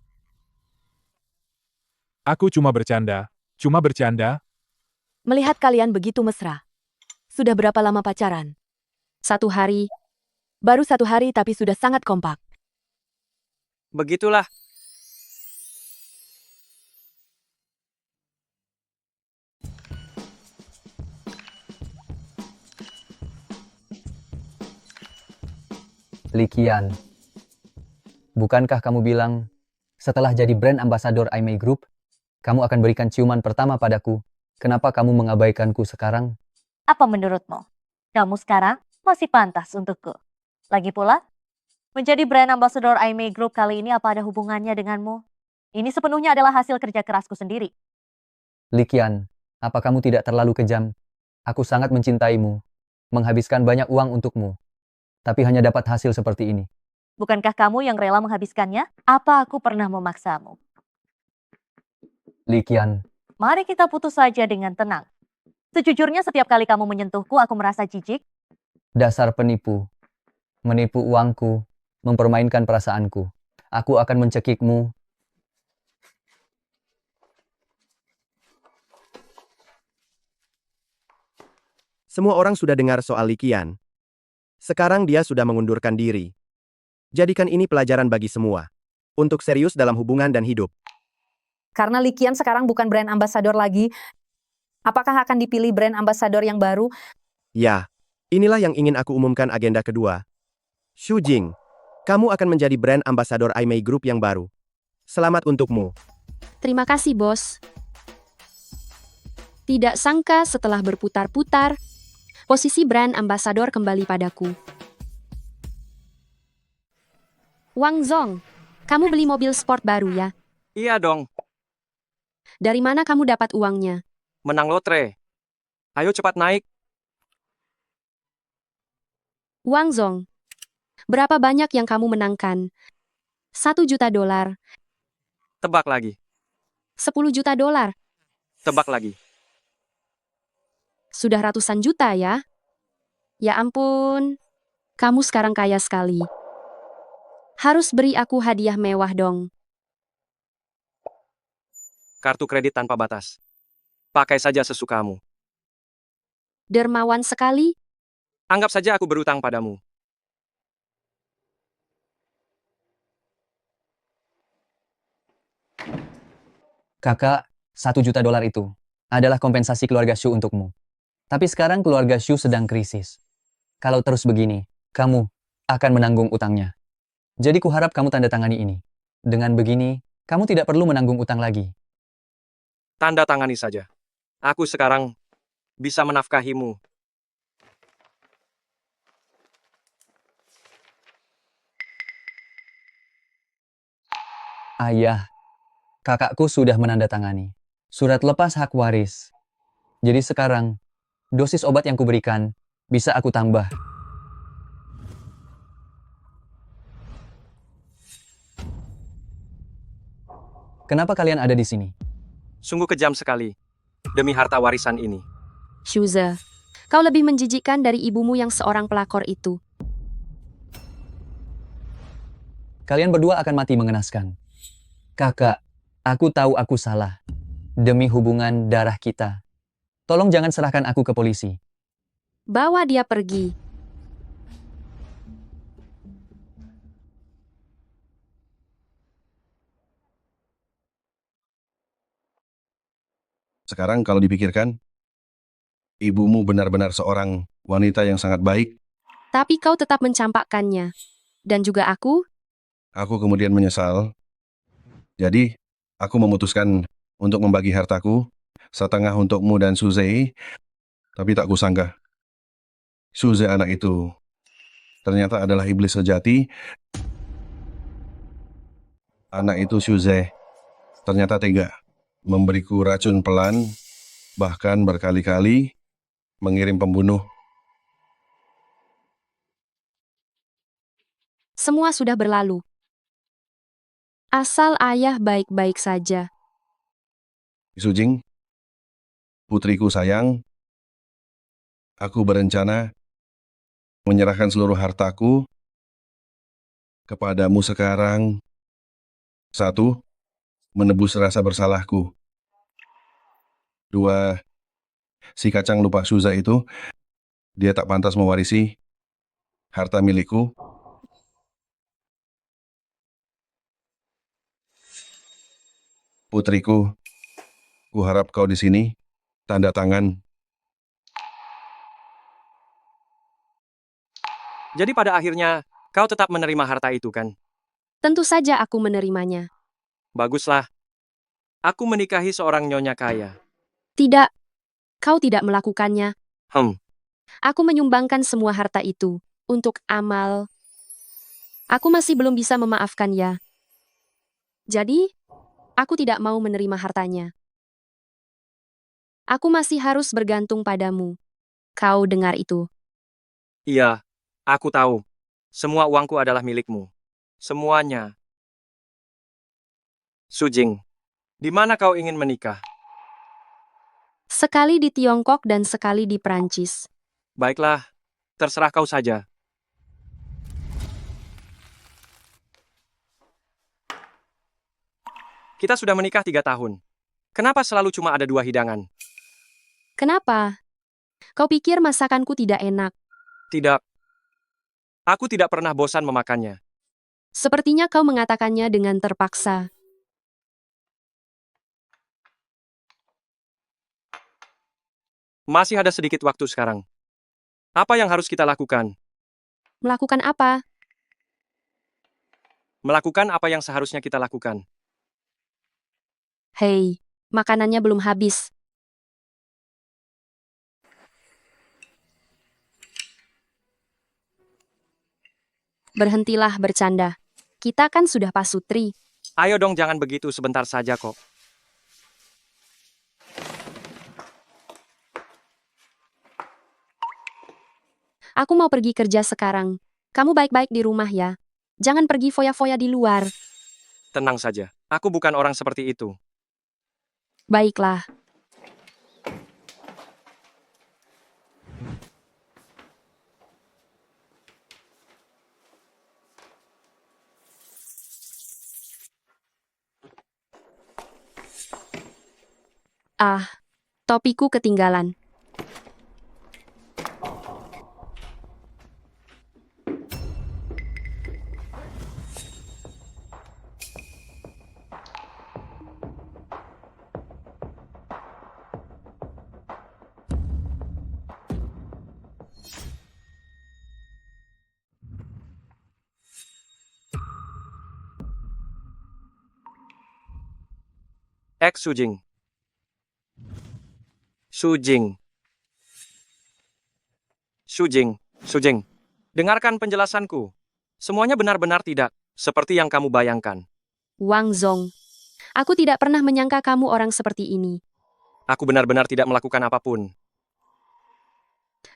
Aku cuma bercanda. Melihat kalian begitu mesra. Sudah berapa lama pacaran? 1 hari. Baru 1 hari tapi sudah sangat kompak. Begitulah. Li Qian, bukankah kamu bilang, setelah jadi brand ambassador IMEI Group, kamu akan berikan ciuman pertama padaku? Kenapa kamu mengabaikanku sekarang? Apa menurutmu? Kamu sekarang masih pantas untukku. Lagi pula, menjadi brand ambassador IMEI Group kali ini apa ada hubungannya denganmu? Ini sepenuhnya adalah hasil kerja kerasku sendiri. Li Qian, apa kamu tidak terlalu kejam? Aku sangat mencintaimu, menghabiskan banyak uang untukmu, tapi hanya dapat hasil seperti ini. Bukankah kamu yang rela menghabiskannya? Apa aku pernah memaksamu? Li Qian, Mari kita putus saja dengan tenang. Sejujurnya setiap kali kamu menyentuhku, aku merasa jijik. dasar penipu. Menipu uangku, mempermainkan perasaanku. Aku akan mencekikmu. Semua orang sudah dengar soal Li Qian. Sekarang dia sudah mengundurkan diri. Jadikan ini pelajaran bagi semua. Untuk serius dalam hubungan dan hidup. Karena Li Qian sekarang bukan brand ambassador lagi, apakah akan dipilih brand ambassador yang baru? Ya, inilah yang ingin aku umumkan agenda kedua. Xu Jing, kamu akan menjadi brand ambassador IMEI Group yang baru. Selamat untukmu. Terima kasih, bos. Tidak sangka setelah berputar-putar, posisi brand ambassador kembali padaku. Wang Zong, kamu beli mobil sport baru ya? Iya dong, Dari mana kamu dapat uangnya? menang lotre. Ayo cepat naik. Wang Zong, berapa banyak yang kamu menangkan? 1 juta dolar, Tebak lagi. 10 juta dolar, Tebak lagi. sudah ratusan juta ya? Ya ampun, kamu sekarang kaya sekali. Harus beri aku hadiah mewah dong. Kartu kredit tanpa batas. Pakai saja sesukamu. Dermawan sekali. Anggap saja aku berutang padamu. Kakak, $1 juta itu adalah kompensasi keluarga Shu untukmu. Tapi sekarang keluarga Shu sedang krisis. Kalau terus begini, kamu akan menanggung utangnya. Jadi kuharap kamu tanda tangani ini. Dengan begini, kamu tidak perlu menanggung utang lagi. Tanda tangani saja. Aku sekarang bisa menafkahimu. Ayah, kakakku sudah menandatangani surat lepas hak waris. Jadi sekarang, dosis obat yang kuberikan bisa aku tambah. Kenapa kalian ada di sini? Sungguh kejam sekali. Demi harta warisan ini. Shuze, kau lebih menjijikkan dari ibumu yang seorang pelakor itu. Kalian berdua akan mati mengenaskan. Kakak, aku tahu aku salah. Demi hubungan darah kita. Tolong jangan serahkan aku ke polisi. Bawa dia pergi. Sekarang kalau dipikirkan, ibumu benar-benar seorang wanita yang sangat baik. Tapi kau tetap mencampakkannya. Dan juga aku, Aku kemudian menyesal. Jadi, aku memutuskan untuk membagi hartaku, setengah untukmu dan Suze, tapi tak kusangka. Suze anak itu ternyata adalah iblis sejati. Anak itu Suze ternyata tega, memberiku racun pelan, bahkan berkali-kali mengirim pembunuh. semua sudah berlalu. Asal ayah baik-baik saja. Sujing, putriku sayang, aku berencana menyerahkan seluruh hartaku kepadamu sekarang. 1. Menebus rasa bersalahku. 2. Si kacang lupa Suza itu, dia tak pantas mewarisi harta milikku. Putriku, kuharap kau di sini, tanda tangan. Jadi pada akhirnya, kau tetap menerima harta itu kan? Tentu saja aku menerimanya. Baguslah. Aku menikahi seorang nyonya kaya. Tidak, kau tidak melakukannya. Aku Aku menyumbangkan semua harta itu untuk amal. Aku masih belum bisa memaafkan ya. Jadi, aku tidak mau menerima hartanya. Aku masih harus bergantung padamu. Kau dengar itu? Iya, aku tahu. Semua uangku adalah milikmu. Semuanya. Sujing, di mana kau ingin menikah? Sekali di Tiongkok dan sekali di Prancis. Baiklah, terserah kau saja. Kita sudah menikah 3 tahun. Kenapa selalu cuma ada 2 hidangan? Kenapa? Kau pikir masakanku tidak enak? Tidak. Aku tidak pernah bosan memakannya. Sepertinya kau mengatakannya dengan terpaksa. Masih ada sedikit waktu sekarang. Apa yang harus kita lakukan? Melakukan apa? Melakukan apa yang seharusnya kita lakukan. Hei, makanannya belum habis. Berhentilah bercanda. Kita kan sudah pasutri. Ayo dong jangan begitu sebentar saja kok. Aku mau pergi kerja sekarang. Kamu baik-baik di rumah ya. Jangan pergi foya-foya di luar. Tenang saja. Aku bukan orang seperti itu. Baiklah. Ah, topiku ketinggalan. Sujing. Sujing. Sujing. Sujing. Dengarkan penjelasanku. Semuanya benar-benar tidak seperti yang kamu bayangkan. Wang Zong. Aku tidak pernah menyangka kamu orang seperti ini. Aku benar-benar tidak melakukan apapun.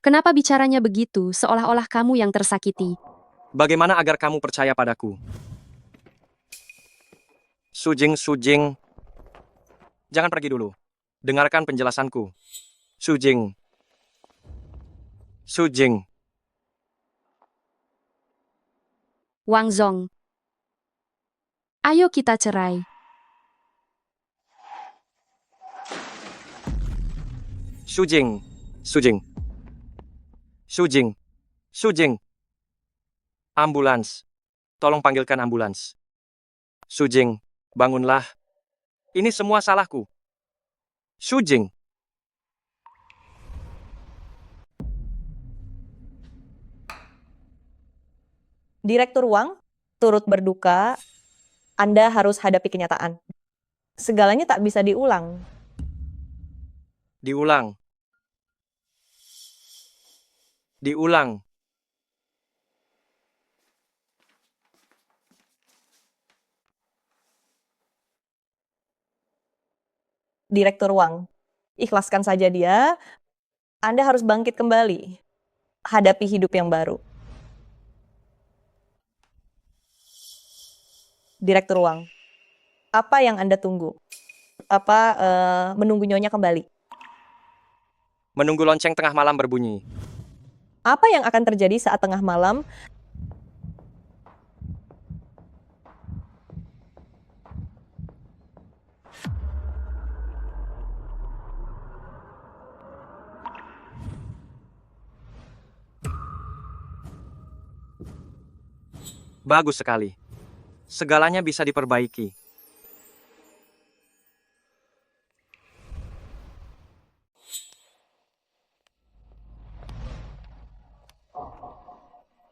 Kenapa bicaranya begitu, seolah-olah kamu yang tersakiti? Bagaimana agar kamu percaya padaku? Sujing, Sujing. Jangan pergi dulu. Dengarkan penjelasanku. Sujing. Sujing. Wang Zong. Ayo kita cerai. Sujing. Sujing. Sujing. Sujing. Ambulans. Tolong panggilkan ambulans. Sujing, bangunlah. Ini semua salahku. Sujing. Direktur Wang, turut berduka, Anda harus hadapi kenyataan. Segalanya tak bisa diulang. Diulang. Diulang. Direktur Wang, ikhlaskan saja dia. Anda harus bangkit kembali. Hadapi hidup yang baru. Direktur Wang, apa yang Anda tunggu? Apa menunggu nyonya kembali? Menunggu lonceng tengah malam berbunyi. Apa yang akan terjadi saat tengah malam Bagus sekali. Segalanya bisa diperbaiki.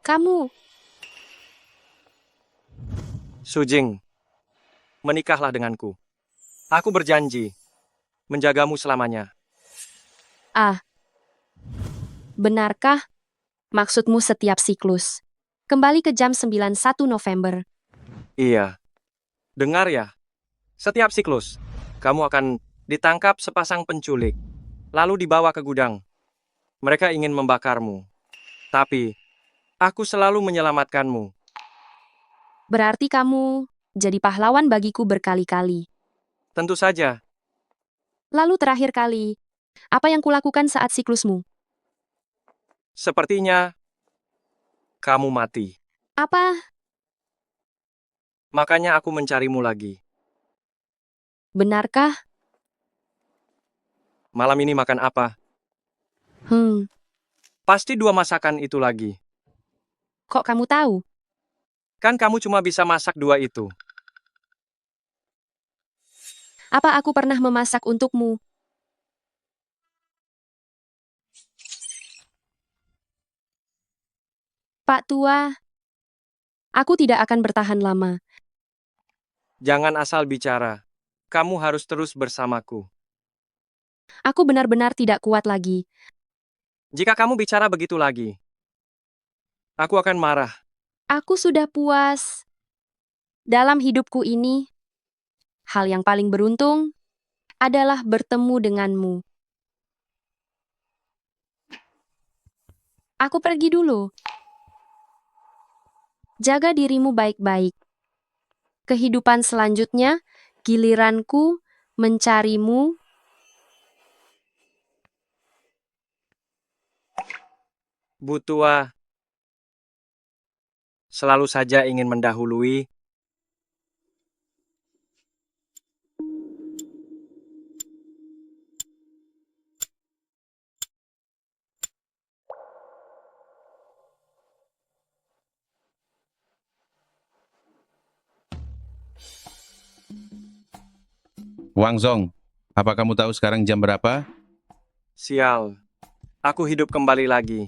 Kamu, Sujing, menikahlah denganku. Aku berjanji menjagamu selamanya. benarkah? Maksudmu setiap siklus. Kembali ke jam 91 November. Iya. Dengar ya. Setiap siklus, kamu akan ditangkap sepasang penculik, lalu dibawa ke gudang. Mereka ingin membakarmu. Tapi, aku selalu menyelamatkanmu. Berarti kamu jadi pahlawan bagiku berkali-kali. Tentu saja. Lalu terakhir kali, apa yang kulakukan saat siklusmu? Sepertinya, kamu mati. Apa? Makanya aku mencarimu lagi. Benarkah? Malam ini makan apa? Pasti 2 masakan itu lagi. Kok kamu tahu? Kan kamu cuma bisa masak 2 itu. Apa aku pernah memasak untukmu? Pak Tua, aku tidak akan bertahan lama. Jangan asal bicara. Kamu harus terus bersamaku. Aku benar-benar tidak kuat lagi. Jika kamu bicara begitu lagi, aku akan marah. Aku sudah puas. Dalam hidupku ini, hal yang paling beruntung adalah bertemu denganmu. Aku pergi dulu. Jaga dirimu baik-baik. Kehidupan selanjutnya, giliranku mencarimu. Bu Tua selalu saja ingin mendahului. Wang Zong, apa kamu tahu sekarang jam berapa? Sial, aku hidup kembali lagi.